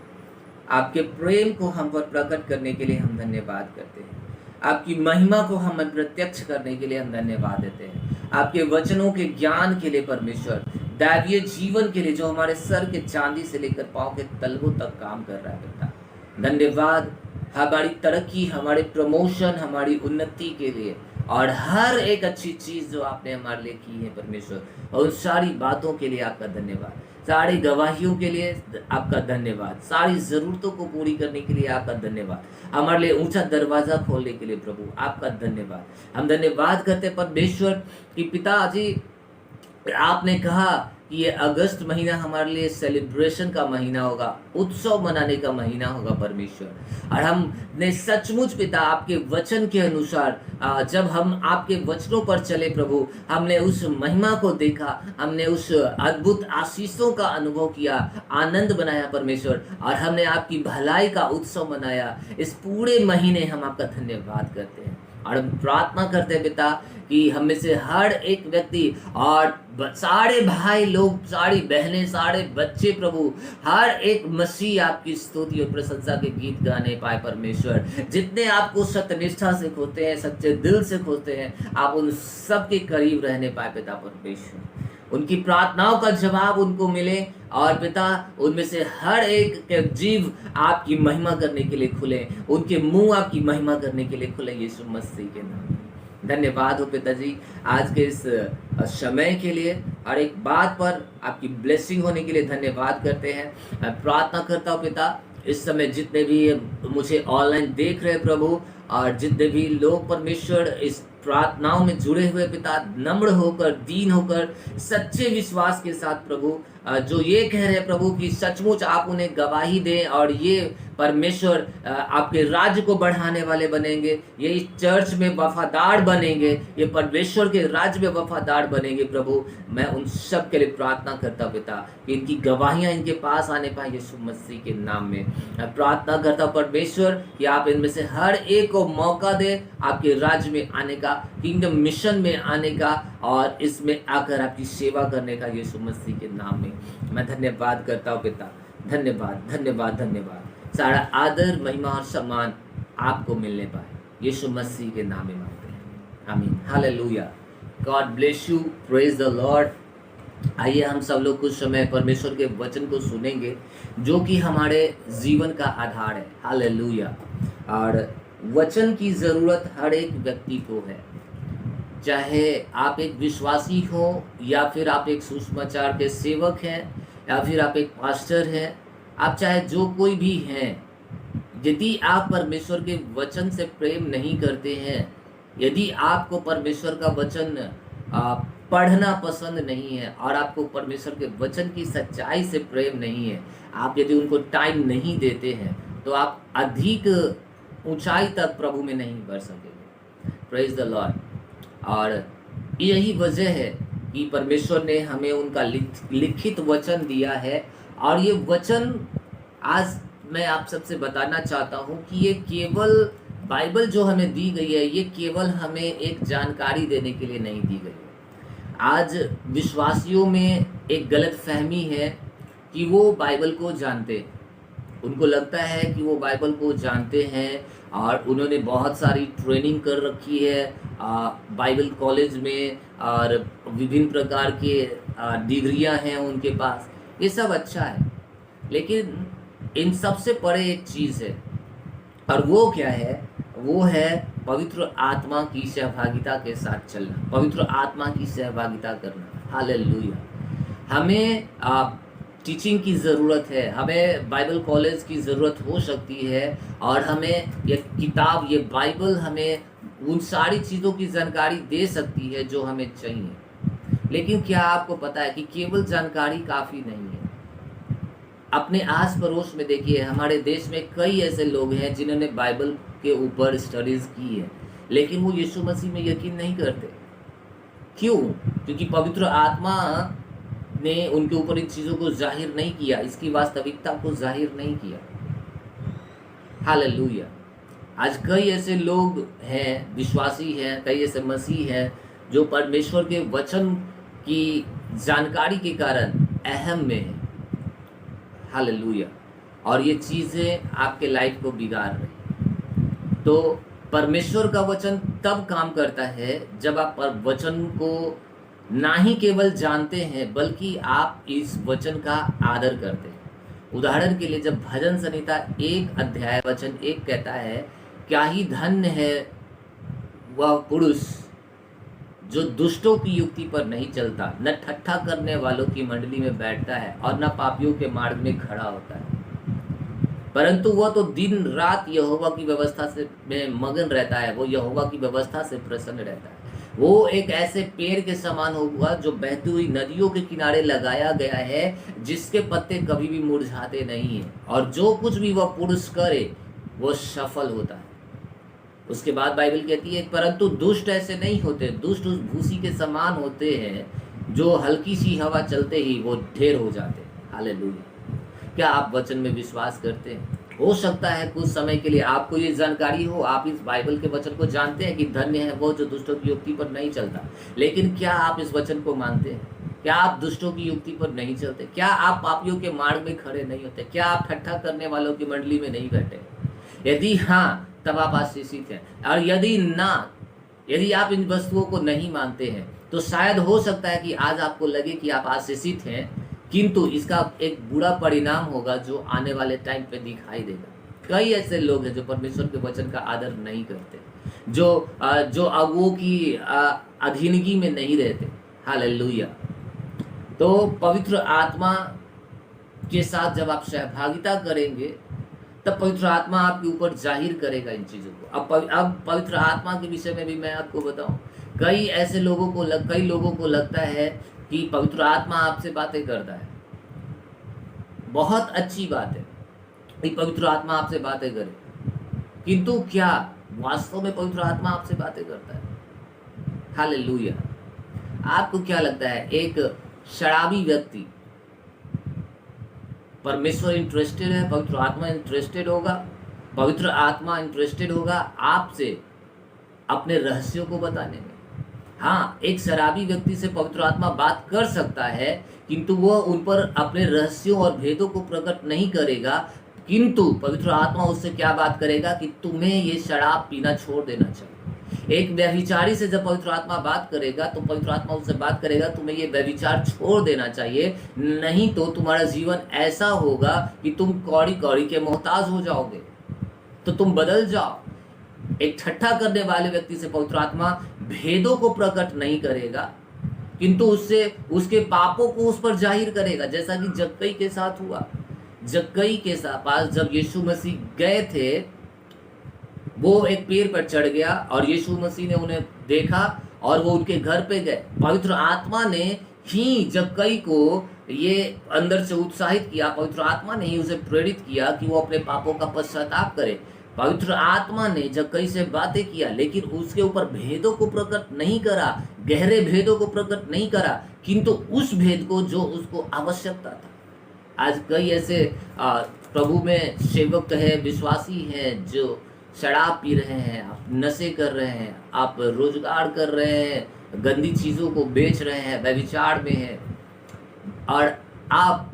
आपके प्रेम को हम पर प्रकट करने के लिए हम धन्यवाद करते हैं। आपकी महिमा को हम प्रत्यक्ष करने के लिए हम धन्यवाद देते हैं। आपके वचनों के ज्ञान के लिए परमेश्वर, दैवीय जीवन के लिए जो हमारे सर के चांदी से लेकर पांव के तलवों तक काम कर रहा है पिता। धन्यवाद हमारी तरक्की, हमारे प्रमोशन, हमारी उन्नति के लिए और हर एक अच्छी चीज़ जो आपने हमारे लिए की है परमेश्वर, और उन सारी बातों के लिए आपका धन्यवाद। सारी गवाहियों के लिए आपका धन्यवाद। सारी ज़रूरतों को पूरी करने के लिए आपका धन्यवाद। हमारे लिए ऊंचा दरवाज़ा खोलने के लिए प्रभु आपका धन्यवाद। हम धन्यवाद करते परमेश्वर कि पिताजी आपने कहा कि ये अगस्त महीना हमारे लिए सेलिब्रेशन का महीना होगा, उत्सव मनाने का महीना होगा परमेश्वर। और हमने सचमुच पिता आपके वचन के अनुसार जब हम आपके वचनों पर चले प्रभु, हमने उस महिमा को देखा, हमने उस अद्भुत आशीषों का अनुभव किया, आनंद बनाया परमेश्वर, और हमने आपकी भलाई का उत्सव मनाया। इस पूरे महीने हम आपका धन्यवाद करते हैं और हम प्रार्थना करते हैं पिता कि हम में से हर एक व्यक्ति और सारे भाई लोग, सारी बहनें, सारे बच्चे प्रभु, हर एक मसीह आपकी स्तुति और प्रशंसा के गीत गाने पाए परमेश्वर। जितने आपको सत्यनिष्ठा से खोते हैं, सच्चे दिल से खोते हैं, आप उन सब के करीब रहने पाए पिता परमेश्वर। उनकी प्रार्थनाओं का जवाब उनको मिले और पिता उनमें से हर एक के जीव आपकी महिमा करने के लिए खुले, उनके मुंह आपकी महिमा करने के लिए खुले, यीशु मसीह के नाम में। धन्यवाद हो पिताजी आज के इस समय के लिए, हर एक बात पर आपकी ब्लेसिंग होने के लिए धन्यवाद करते हैं। मैं प्रार्थना करता हूँ पिता, इस समय जितने भी मुझे ऑनलाइन देख रहे प्रभु, और जितने भी लोग परमेश्वर इस प्रार्थनाओं में जुड़े हुए पिता, नम्र होकर, दीन होकर, सच्चे विश्वास के साथ प्रभु, जो ये कह रहे हैं प्रभु कि सचमुच आप उन्हें गवाही दें और ये परमेश्वर आपके राज्य को बढ़ाने वाले बनेंगे, ये इस चर्च में वफादार बनेंगे, ये परमेश्वर के राज्य में वफादार बनेंगे प्रभु। मैं उन सब के लिए प्रार्थना करता पिता कि इनकी गवाहियां इनके पास आने पाए यीशु मसीह के नाम में। मैं प्रार्थना करता परमेश्वर कि आप इनमें से हर एक को मौका दे आपके राज्य में आने का, किंगडम मिशन में आने का, और इसमें आकर आपकी सेवा करने का यीशु मसीह के नाम में। मैं धन्यवाद करता हूँ पिता, धन्यवाद धन्यवाद धन्यवाद। सारा आदर, महिमा और सम्मान आपको मिलने पाए, यीशु मसीह के नाम में मांगते हैं, आमीन, hallelujah. God bless you, praise the Lord. आइए हम सब लोग कुछ समय परमेश्वर के वचन को सुनेंगे जो कि हमारे जीवन का आधार है, हालेलुया। और वचन की ज़रूरत हर एक व्यक्ति को है, चाहे आप एक विश्वासी हो, या फिर आप एक सुसमाचार के सेवक हैं, या फिर आप एक पास्टर हैं, आप चाहे जो कोई भी हैं। यदि आप परमेश्वर के वचन से प्रेम नहीं करते हैं, यदि आपको परमेश्वर का वचन पढ़ना पसंद नहीं है, और आपको परमेश्वर के वचन की सच्चाई से प्रेम नहीं है, आप यदि उनको टाइम नहीं देते हैं, तो आप अधिक ऊंचाई तक प्रभु में नहीं बढ़ सकेंगे। Praise the Lord. और यही वजह है कि परमेश्वर ने हमें उनका लिखित वचन दिया है, और ये वचन आज मैं आप सबसे बताना चाहता हूँ कि ये केवल बाइबल जो हमें दी गई है, ये केवल हमें एक जानकारी देने के लिए नहीं दी गई है। आज विश्वासियों में एक गलत फहमी है कि वो बाइबल को जानते हैं, उनको लगता है कि वो बाइबल को जानते हैं, और उन्होंने बहुत सारी ट्रेनिंग कर रखी है बाइबल कॉलेज में, और विभिन्न प्रकार के डिग्रियां हैं उनके पास। ये सब अच्छा है, लेकिन इन सब से परे एक चीज़ है, और वो क्या है? वो है पवित्र आत्मा की सहभागिता के साथ चलना, पवित्र आत्मा की सहभागिता करना। हालेलुया। हमें टीचिंग की ज़रूरत है, हमें बाइबल कॉलेज की ज़रूरत हो सकती है, और हमें ये किताब, ये बाइबल हमें उन सारी चीज़ों की जानकारी दे सकती है जो हमें चाहिए। लेकिन क्या आपको पता है कि केवल जानकारी काफ़ी नहीं है? अपने आस पड़ोस में देखिए, हमारे देश में कई ऐसे लोग हैं जिन्होंने बाइबल के ऊपर स्टडीज़ की है, लेकिन वो यीशु मसीह में यकीन नहीं करते। क्यों? क्योंकि पवित्र आत्मा ने उनके ऊपर इन चीज़ों को जाहिर नहीं किया, इसकी वास्तविकता को जाहिर नहीं किया। हालेलुया। आज कई ऐसे लोग हैं, विश्वासी हैं, कई ऐसे मसीह हैं जो परमेश्वर के वचन की जानकारी के कारण अहम में है। हालेलुया। और ये चीज़ें आपके लाइफ को बिगाड़ रही। तो परमेश्वर का वचन तब काम करता है जब आप वचन को ना ही केवल जानते हैं, बल्कि आप इस वचन का आदर करते हैं। उदाहरण के लिए, जब भजन संहिता 1 अध्याय वचन 1 कहता है, क्या ही धन्य है वह पुरुष जो दुष्टों की युक्ति पर नहीं चलता, न ठट्ठा करने वालों की मंडली में बैठता है, और न पापियों के मार्ग में खड़ा होता है, परंतु वह तो दिन रात यहोवा की व्यवस्था से में मगन रहता है, वो यहोवा की व्यवस्था से प्रसन्न रहता है। वो एक ऐसे पेड़ के समान होगा जो बहती हुई नदियों के किनारे लगाया गया है, जिसके पत्ते कभी भी मुरझाते नहीं हैं, और जो कुछ भी वह पुरुष करे वो सफल होता है। उसके बाद बाइबल कहती है, परंतु दुष्ट ऐसे नहीं होते, दुष्ट उस भूसी के समान होते हैं जो हल्की सी हवा चलते ही वो ढेर हो जाते हैं। हालेलुया। क्या आप वचन में विश्वास करते हैं? हो सकता है कुछ समय के लिए आपको ये जानकारी हो, आप इस बाइबल के वचन को जानते हैं कि धन्य है वो जो दुष्टों की युक्ति पर नहीं चलता, लेकिन क्या आप इस वचन को मानते हैं? क्या आप दुष्टों की युक्ति पर नहीं चलते? क्या आप पापियों के मार्ग में खड़े नहीं होते? क्या आप ठट्ठा करने वालों की मंडली में नहीं बैठे? यदि हाँ, तब आप आशीषित हैं। और यदि आप इन वस्तुओं को नहीं मानते हैं तो शायद हो सकता है कि आज आपको लगे कि आप आशीषित हैं, किंतु इसका एक बुरा परिणाम होगा जो आने वाले टाइम पे दिखाई देगा। कई ऐसे लोग हैं जो परमेश्वर के वचन का आदर नहीं करते, जो अगुओं की अधीनगी में नहीं रहते। हालेलुया। तो पवित्र आत्मा के साथ जब आप सहभागिता करेंगे तब पवित्र आत्मा आपके ऊपर जाहिर करेगा इन चीज़ों को। अब पवित्र आत्मा के विषय में भी मैं आपको बताऊं, कई लोगों को लगता है कि पवित्र आत्मा आपसे बातें करता है। बहुत अच्छी बात है कि पवित्र आत्मा आपसे बातें करे, किंतु क्या वास्तव में पवित्र आत्मा आपसे बातें करता है? हालेलुया। आपको क्या लगता है, एक शराबी व्यक्ति, परमेश्वर इंटरेस्टेड है, पवित्र आत्मा इंटरेस्टेड होगा, पवित्र आत्मा इंटरेस्टेड होगा आपसे अपने रहस्यों को बताने में? हाँ, एक शराबी व्यक्ति से पवित्र आत्मा बात कर सकता है, किंतु वो उन पर अपने रहस्यों और भेदों को प्रकट नहीं करेगा। किंतु पवित्र आत्मा उससे क्या बात करेगा कि तुम्हें ये शराब पीना छोड़ देना चाहिए। एक व्यभिचारी से जब पवित्र आत्मा बात करेगा तो पवित्र आत्मा उससे बात करेगा तुम्हें ये व्यभिचार छोड़ देना चाहिए, नहीं तो तुम्हारा जीवन ऐसा होगा कि तुम कौड़ी कौड़ी के मोहताज हो जाओगे, तो तुम बदल जाओ। एक ठट्ठा करने वाले व्यक्ति से पवित्र आत्मा भेदों को प्रकट नहीं करेगा, किंतु उसके पापों को उस पर जाहिर करेगा, जैसा कि जक्कई के साथ हुआ। जक्कई के पास जब यीशु मसीह गए थे, वो एक पेड़ पर चढ़ गया और यीशु मसीह ने उन्हें देखा और वो उनके घर पे गए। पवित्र आत्मा ने ही जक्कई को ये अंदर से उत्साहित किया, पवित्र आत्मा ने ही उसे प्रेरित किया कि वो अपने पापों का पश्चाताप करे। पवित्र आत्मा ने जक्कई से बातें किया, लेकिन उसके ऊपर भेदों को प्रकट नहीं करा, गहरे भेदों को प्रकट नहीं करा, किंतु उस भेद को जो उसको आवश्यकता था। आज कई ऐसे प्रभु में सेवक है, विश्वासी हैं, जो शराब पी रहे हैं, आप नशे कर रहे हैं, आप रोजगार कर रहे हैं, गंदी चीज़ों को बेच रहे हैं, व्यभिचार में हैं, और आप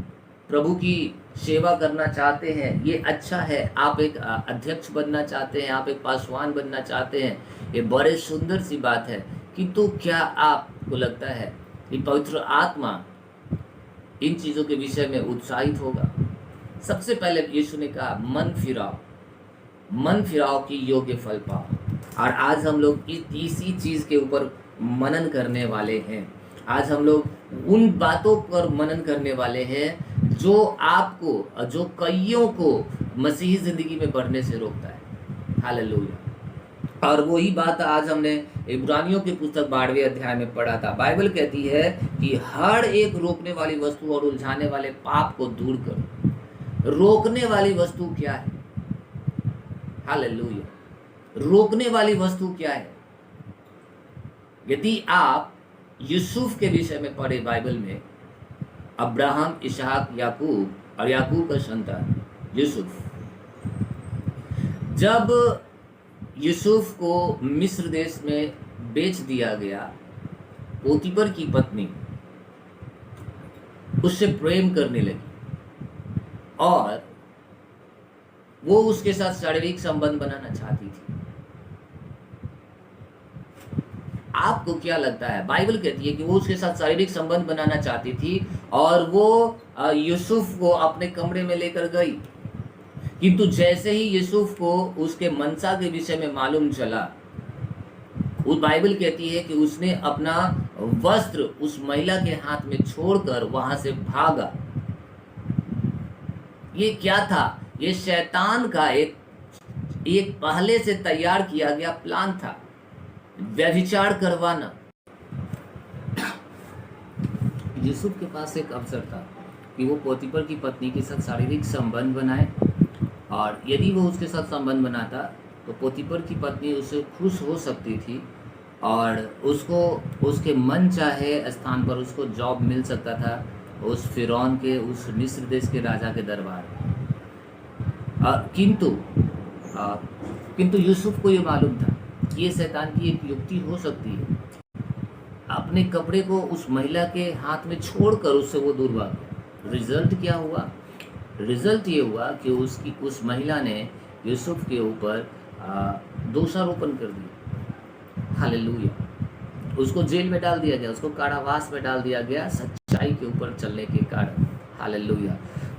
प्रभु की सेवा करना चाहते हैं। ये अच्छा है, आप एक अध्यक्ष बनना चाहते हैं, आप एक पासवान बनना चाहते हैं, ये बड़े सुंदर सी बात है। किंतु क्या आपको लगता है कि पवित्र आत्मा इन चीज़ों के विषय में उत्साहित होगा? सबसे पहले यीशु ने कहा मन फिराओ कि योग्य फल पाओ। और आज हम लोग इसी चीज़ के ऊपर मनन करने वाले हैं। आज हम लोग उन बातों पर मनन करने वाले हैं जो कईयों को मसीही ज़िंदगी में बढ़ने से रोकता है। हालेलुया। और वही बात आज हमने इब्रानियों की पुस्तक 12वें अध्याय में पढ़ा था। बाइबल कहती है कि हर एक रोकने वाली वस्तु और उलझाने वाले पाप को दूर करो। रोकने वाली वस्तु क्या है? हालेलुया। रोकने वाली वस्तु क्या है? यदि आप यूसुफ के विषय में पढ़े बाइबल में, अब्राहम, इसहाक, याकूब और याकूब का संतान यूसुफ, जब यूसुफ को मिस्र देश में बेच दिया गया, पोतीपर की पत्नी उससे प्रेम करने लगी और वो उसके साथ शारीरिक संबंध बनाना चाहती थी। आपको क्या लगता है? बाइबल कहती है कि वो उसके साथ शारीरिक संबंध बनाना चाहती थी और वो यूसुफ को अपने कमरे में लेकर गई, किंतु जैसे ही यूसुफ को उसके मनसा के विषय में मालूम चला, उस बाइबल कहती है कि उसने अपना वस्त्र उस महिला के हाथ में छोड़कर वहां से भागा। ये क्या था? ये शैतान का एक पहले से तैयार किया गया प्लान था, व्यभिचार करवाना। यूसुफ के पास एक अवसर था कि वो पोतीपर की पत्नी के साथ शारीरिक संबंध बनाए, और यदि वो उसके साथ संबंध बनाता तो पोतीपर की पत्नी उससे खुश हो सकती थी और उसको उसके मन चाहे स्थान पर उसको जॉब मिल सकता था, उस फिरौन के, उस मिस्र देश के राजा के दरबार में। किंतु यूसुफ को ये मालूम था कि ये शैतान की एक युक्ति हो सकती है। अपने कपड़े को उस महिला के हाथ में छोड़कर उससे वो दूर भाग गया। रिजल्ट क्या हुआ? रिजल्ट ये हुआ कि उस महिला ने यूसुफ के ऊपर दोषारोपण कर दिया। हालेलुया। उसको जेल में डाल दिया गया, उसको कारावास में डाल दिया गया सच्चाई के ऊपर चलने के कारण। हालेलुया।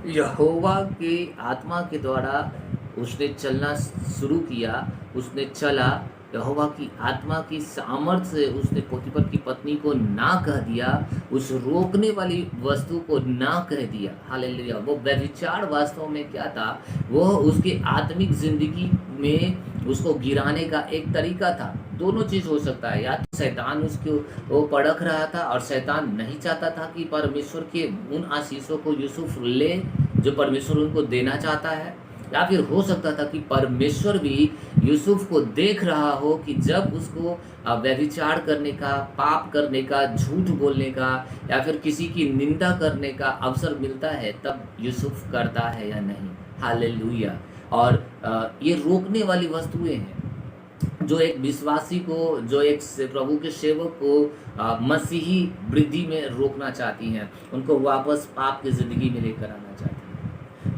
यहोवा की आत्मा के द्वारा उसने चलना शुरू किया, उसने चला। यहोवा की आत्मा की सामर्थ्य से उसने पोतीफर की पत्नी को ना कह दिया, उस रोकने वाली वस्तु को ना कह दिया। हालेलुया। वो व्यभिचार वास्तव में क्या था? वो उसके आत्मिक जिंदगी में उसको गिराने का एक तरीका था। दोनों चीज हो सकता है, या तो शैतान उसको वो परख रहा था और शैतान नहीं चाहता था कि परमेश्वर के उन आशीषों को यूसुफ ले जो परमेश्वर उनको देना चाहता है, या फिर हो सकता था कि परमेश्वर भी यूसुफ को देख रहा हो कि जब उसको व्यभिचार करने का, पाप करने का, झूठ बोलने का या फिर किसी की निंदा करने का अवसर मिलता है, तब यूसुफ करता है या नहीं। हालेलुया। और ये रोकने वाली वस्तुएं हैं जो एक विश्वासी को, जो एक प्रभु के सेवक को मसीही वृद्धि में रोकना चाहती हैं, उनको वापस पाप की जिंदगी में लेकर आना चाहती हैं।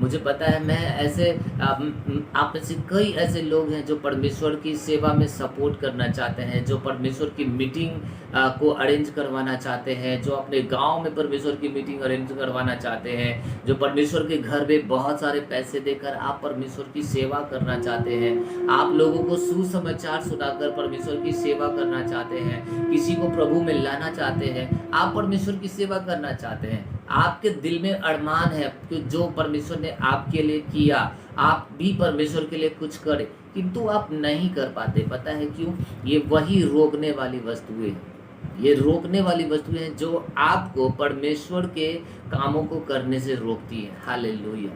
मुझे पता है, मैं ऐसे आप में से कई ऐसे लोग हैं जो परमेश्वर की सेवा में सपोर्ट करना चाहते हैं, जो परमेश्वर की मीटिंग को अरेंज करवाना चाहते हैं, जो अपने गांव में परमेश्वर की मीटिंग अरेंज करवाना चाहते हैं, जो परमेश्वर के घर में बहुत सारे पैसे देकर आप परमेश्वर की सेवा करना चाहते हैं, आप लोगों को सुसमाचार सुनाकर परमेश्वर की सेवा करना चाहते हैं, किसी को प्रभु में लाना चाहते हैं, आप परमेश्वर की सेवा करना चाहते हैं। आपके दिल में अरमान है कि जो परमेश्वर ने आपके लिए किया, आप भी परमेश्वर के लिए कुछ करें, किंतु आप नहीं कर पाते। पता है क्यों? ये वही रोकने वाली वस्तुएं हैं। ये रोकने वाली वस्तुएं हैं जो आपको परमेश्वर के कामों को करने से रोकती है। हालेलुया।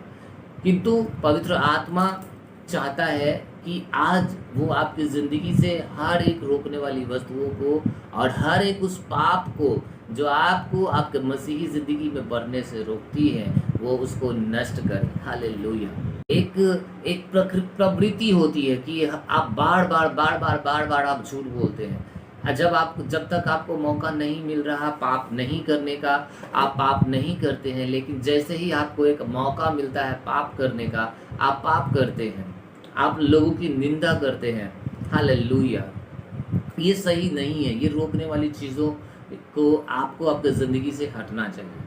किंतु पवित्र आत्मा चाहता है कि आज वो आपकी ज़िंदगी से हर एक रोकने वाली वस्तुओं को और हर एक उस पाप को जो आपको आपके मसीही ज़िंदगी में बढ़ने से रोकती है, वो उसको नष्ट करे। हालेलुया। एक प्रवृत्ति होती है कि आप बार बार आप झूठ बोलते हैं। जब तक आपको मौका नहीं मिल रहा पाप नहीं करने का, आप पाप नहीं करते हैं, लेकिन जैसे ही आपको एक मौका मिलता है पाप करने का, आप पाप करते हैं, आप लोगों की निंदा करते हैं। हालेलुया। ये सही नहीं है। ये रोकने वाली चीज़ों को आपको आपकी ज़िंदगी से हटना चाहिए।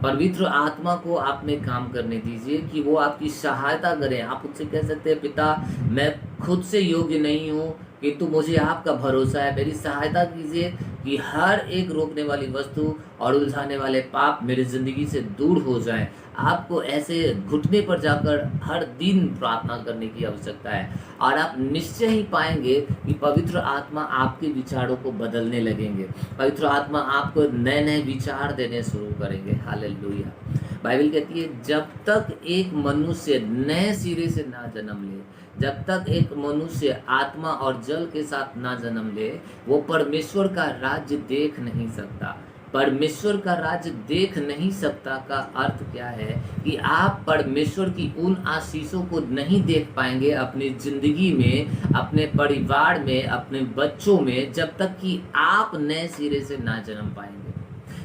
पवित्र आत्मा को आप में काम करने दीजिए कि वो आपकी सहायता करें। आप उससे कह सकते हैं, पिता मैं खुद से योग्य नहीं हूँ, किंतु मुझे आपका भरोसा है, मेरी सहायता कीजिए कि हर एक रोकने वाली वस्तु और उलझाने वाले पाप मेरी ज़िंदगी से दूर हो जाएं। आपको ऐसे घुटने पर जाकर हर दिन प्रार्थना करने की आवश्यकता है और आप निश्चय ही पाएंगे कि पवित्र आत्मा आपके विचारों को बदलने लगेंगे। पवित्र आत्मा आपको नए नए विचार देने शुरू करेंगे। हालेलुया। बाइबल कहती है, जब तक एक मनुष्य नए सिरे से ना जन्म ले, जब तक एक मनुष्य आत्मा और जल के साथ ना जन्म ले, वो परमेश्वर का राज्य देख नहीं सकता। परमेश्वर का राज्य देख नहीं सकता का अर्थ क्या है कि आप परमेश्वर की उन आशीषों को नहीं देख पाएंगे अपनी जिंदगी में, अपने परिवार में, अपने बच्चों में, जब तक कि आप नए सिरे से ना जन्म पाएंगे,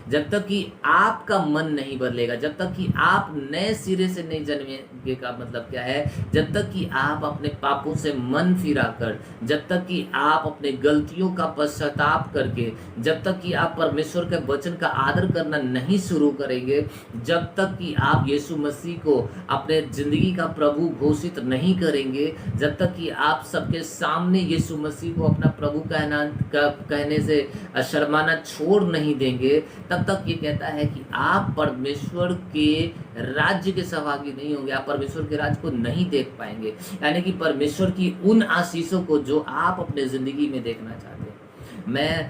जब तक कि आपका मन नहीं बदलेगा, जब तक कि आप नए सिरे से नहीं जन्मेंगे। का मतलब क्या है? जब तक कि आप अपने पापों से मन फिरा कर, जब तक कि आप अपने गलतियों का पश्चाताप करके, जब तक कि आप परमेश्वर के वचन का आदर करना नहीं शुरू करेंगे, जब तक कि आप यीशु मसीह को अपने ज़िंदगी का प्रभु घोषित नहीं करेंगे, जब तक कि आप सबके सामने यीशु मसीह को अपना प्रभु कहने से शर्माना छोड़ नहीं देंगे, तब तक ये कहता है कि आप परमेश्वर के राज्य के सहभागी नहीं होंगे, आप परमेश्वर के राज्य को नहीं देख पाएंगे। यानी कि परमेश्वर की उन आशीषों को जो आप अपने ज़िंदगी में देखना चाहते हैं। मैं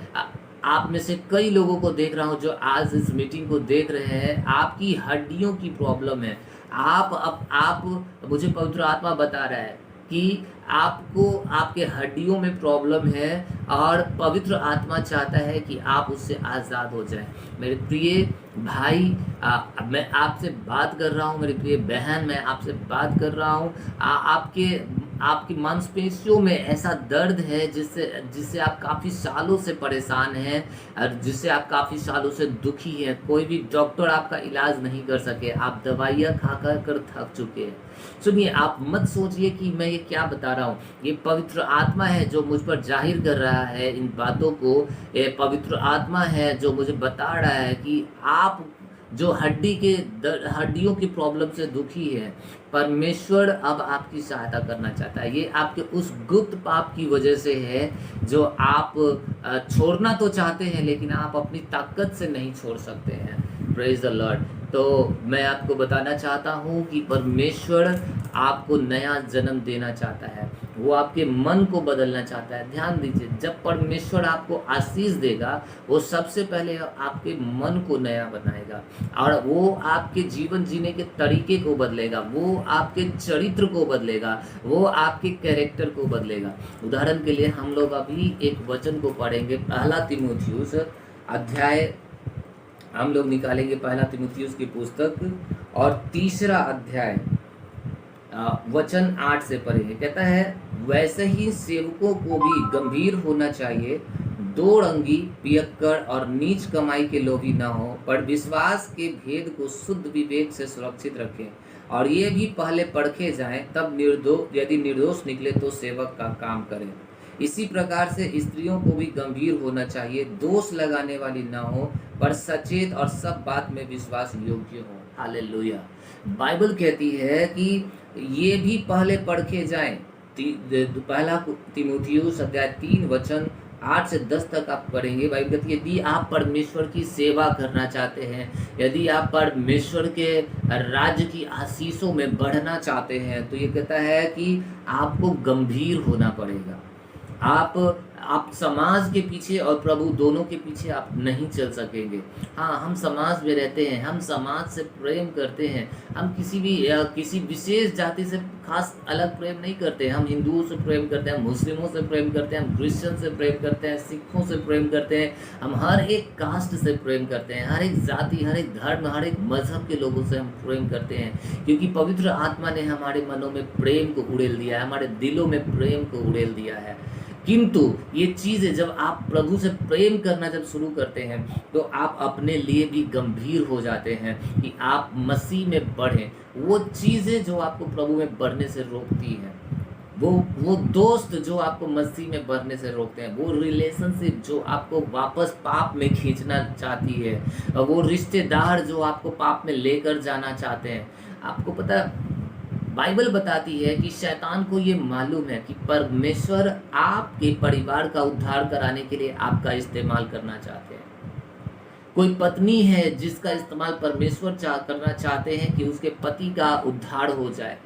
आप में से कई लोगों को देख रहा हूं जो आज इस मीटिंग को देख रहे हैं, आपकी हड्डियों की प्रॉब्लम है। मुझे पवित्र आत्मा बता रहा है कि आपको आपके हड्डियों में प्रॉब्लम है और पवित्र आत्मा चाहता है कि आप उससे आज़ाद हो जाएं। मेरे प्रिय भाई, मैं आपसे बात कर रहा हूं, मेरी प्रिय बहन मैं आपसे बात कर रहा हूं। आपके आपकी मांसपेशियों में ऐसा दर्द है जिससे जिससे आप काफ़ी सालों से परेशान हैं और जिससे आप काफ़ी सालों से दुखी हैं, कोई भी डॉक्टर आपका इलाज नहीं कर सके, आप दवाइयाँ खा कर थक चुके हैं। सुनिए, आप मत सोचिए कि मैं ये क्या बता रहा हूँ, ये पवित्र आत्मा है जो मुझ पर जाहिर कर रहा है इन बातों को। ये पवित्र आत्मा है जो मुझे बता रहा है कि आप जो हड्डियों की प्रॉब्लम से दुखी है, परमेश्वर अब आपकी सहायता करना चाहता है। ये आपके उस गुप्त पाप की वजह से है जो आप छोड़ना तो चाहते हैं लेकिन आप अपनी ताकत से नहीं छोड़ सकते हैं। Praise the Lord. तो मैं आपको बताना चाहता हूँ कि परमेश्वर आपको नया जन्म देना चाहता है, वो आपके मन को बदलना चाहता है। ध्यान दीजिए, जब परमेश्वर आपको आशीष देगा वो सबसे पहले आपके मन को नया बनाएगा और वो आपके जीवन जीने के तरीके को बदलेगा, वो आपके चरित्र को बदलेगा, वो आपके कैरेक्टर को बदलेगा। उदाहरण के लिए हम लोग अभी एक वचन को पढ़ेंगे, पहला तीमुथियुस अध्याय, हम लोग निकालेंगे पहला तीमुथियुस की पुस्तक और तीसरा अध्याय वचन 8 से पढ़ेंगे। कहता है, वैसे ही सेवकों को भी गंभीर होना चाहिए, दो रंगी, पियक्कड़ और नीच कमाई के लोभी न हो, पर विश्वास के भेद को शुद्ध विवेक से सुरक्षित रखें और ये भी पहले परखे जाएं, तब यदि निर्दोष निकले तो सेवक का काम करें। इसी प्रकार से स्त्रियों को भी गंभीर होना चाहिए, दोष लगाने वाली न हो, पर सचेत और सब बात में विश्वास योग्य हो। हालेलुया। बाइबल कहती है कि ये भी पहले परखे जाएं। पहला तीमुथियुस अध्याय 3 वचन 8 से 10 तक आप पढ़ेंगे। बाइबल कहती है, यदि आप परमेश्वर की सेवा करना चाहते हैं, यदि आप परमेश्वर के राज्य की आशीषों में बढ़ना चाहते हैं, तो ये कहता है कि आपको गंभीर होना पड़ेगा। आप समाज के पीछे और प्रभु दोनों के पीछे आप नहीं चल सकेंगे। हाँ, हम समाज में रहते हैं, हम समाज से प्रेम करते हैं, हम किसी विशेष जाति से खास अलग प्रेम नहीं करते। हम हिंदुओं से प्रेम करते हैं, मुस्लिमों से प्रेम करते हैं, हम क्रिश्चियन से प्रेम करते हैं, सिखों से प्रेम करते हैं, हम हर एक कास्ट से प्रेम करते हैं, हर एक जाति, हर एक धर्म, हर एक मजहब के लोगों से हम प्रेम करते हैं, क्योंकि पवित्र आत्मा ने हमारे मनों में प्रेम को उड़ेल दिया है, हमारे दिलों में प्रेम को उड़ेल दिया है। किंतु ये चीज़ें जब आप प्रभु से प्रेम करना जब शुरू करते हैं तो आप अपने लिए भी गंभीर हो जाते हैं कि आप मसीह में बढ़ें। वो चीज़ें जो आपको प्रभु में बढ़ने से रोकती हैं, वो दोस्त जो आपको मसीह में बढ़ने से रोकते हैं, वो रिलेशनशिप जो आपको वापस पाप में खींचना चाहती है, वो रिश्तेदार जो आपको पाप में लेकर जाना चाहते हैं। आपको पता है, बाइबल बताती है कि शैतान को ये मालूम है कि परमेश्वर आपके परिवार का उद्धार कराने के लिए आपका इस्तेमाल करना चाहते हैं। कोई पत्नी है जिसका इस्तेमाल परमेश्वर करना चाहते हैं कि उसके पति का उद्धार हो जाए,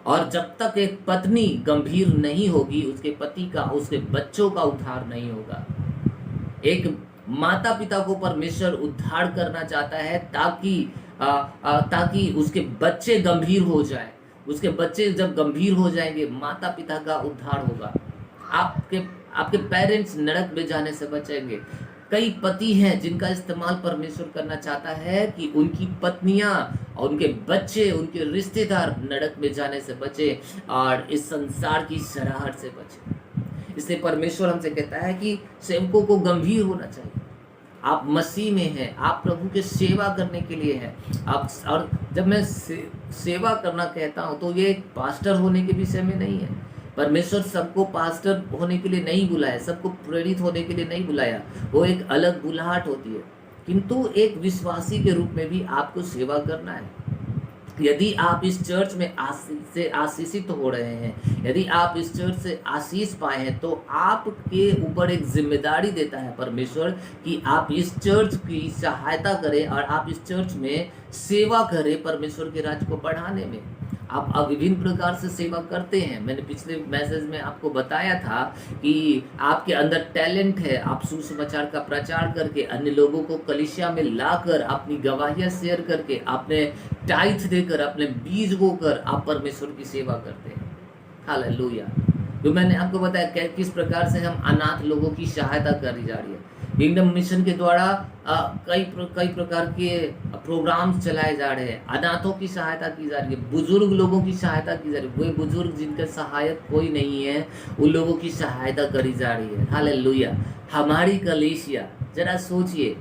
और जब तक एक पत्नी गंभीर नहीं होगी उसके पति का, उसके बच्चों का उद्धार नहीं होगा। एक माता पिता को परमेश्वर उद्धार करना चाहता है ताकि उसके बच्चे गंभीर हो जाए। उसके बच्चे जब गंभीर हो जाएंगे, माता पिता का उद्धार होगा, आपके पेरेंट्स नरक में जाने से बचेंगे। कई पति हैं जिनका इस्तेमाल परमेश्वर करना चाहता है कि उनकी पत्नियां और उनके बच्चे, उनके रिश्तेदार नरक में जाने से बचे और इस संसार की शराहट से बचे। इसलिए परमेश्वर हमसे कहता है कि सेवकों को गंभीर होना चाहिए। आप मसीह में हैं, आप प्रभु के सेवा करने के लिए हैं। आप, और जब मैं सेवा करना कहता हूँ तो ये एक पास्टर होने के विषय में नहीं है। परमेश्वर सबको पास्टर होने के लिए नहीं बुलाया, सबको प्रेरित होने के लिए नहीं बुलाया, वो एक अलग बुलाहट होती है। किंतु एक विश्वासी के रूप में भी आपको सेवा करना है। यदि आप इस चर्च में आशीषित हो रहे हैं, यदि आप इस चर्च से आशीष पाए हैं, तो आपके ऊपर एक जिम्मेदारी देता है परमेश्वर कि आप इस चर्च की सहायता करें और आप इस चर्च में सेवा करें परमेश्वर के राज्य को बढ़ाने में। आप विभिन्न प्रकार से सेवा करते हैं। मैंने पिछले मैसेज में आपको बताया था कि आपके अंदर टैलेंट है, आप सुसमाचार का प्रचार करके अन्य लोगों को कलीसिया में लाकर अपनी गवाहियाँ शेयर करके, अपने टाइथ देकर, अपने बीज बोकर आप परमेश्वर की सेवा करते हैं। हालेलुया। तो मैंने आपको बताया किस प्रकार से हम अनाथ लोगों की सहायता करी जा रही है। किंगडम मिशन के द्वारा कई प्रकार के प्रोग्राम्स चलाए जा रहे हैं। अनाथों की सहायता की जा रही है, बुजुर्ग लोगों की सहायता की जा रही है। वे बुजुर्ग जिनके सहायक कोई नहीं है, उन लोगों की सहायता करी जा रही है। हालेलुया। हमारी कलीसिया, जरा सोचिए,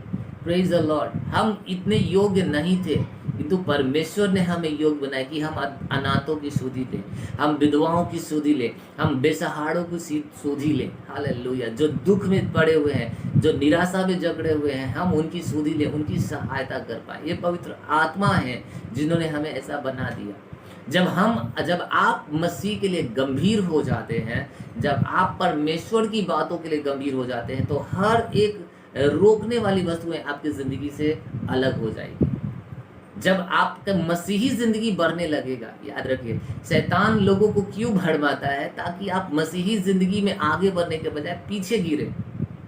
प्रेज द लॉर्ड, हम इतने योग्य नहीं थे, किंतु परमेश्वर ने हमें योग्य बनाया कि हम अनाथों की सुधि लें, हम विधवाओं की सुधि लें, हम बेसहारों की सुधि लें। हालेलुया। जो दुख में पड़े हुए हैं, जो निराशा में जकड़े हुए हैं, हम उनकी सुधि लें, उनकी सहायता कर पाए। ये पवित्र आत्मा है जिन्होंने हमें ऐसा बना दिया। जब आप मसीह के लिए गंभीर हो जाते हैं, जब आप परमेश्वर की बातों के लिए गंभीर हो जाते हैं, तो हर एक रोकने वाली वस्तुएं आपकी जिंदगी से अलग हो जाएगी। जब आपका मसीही जिंदगी बढ़ने लगेगा, याद रखिए, शैतान लोगों को क्यों भड़माता है, ताकि आप मसीही जिंदगी में आगे बढ़ने के बजाय पीछे गिरे।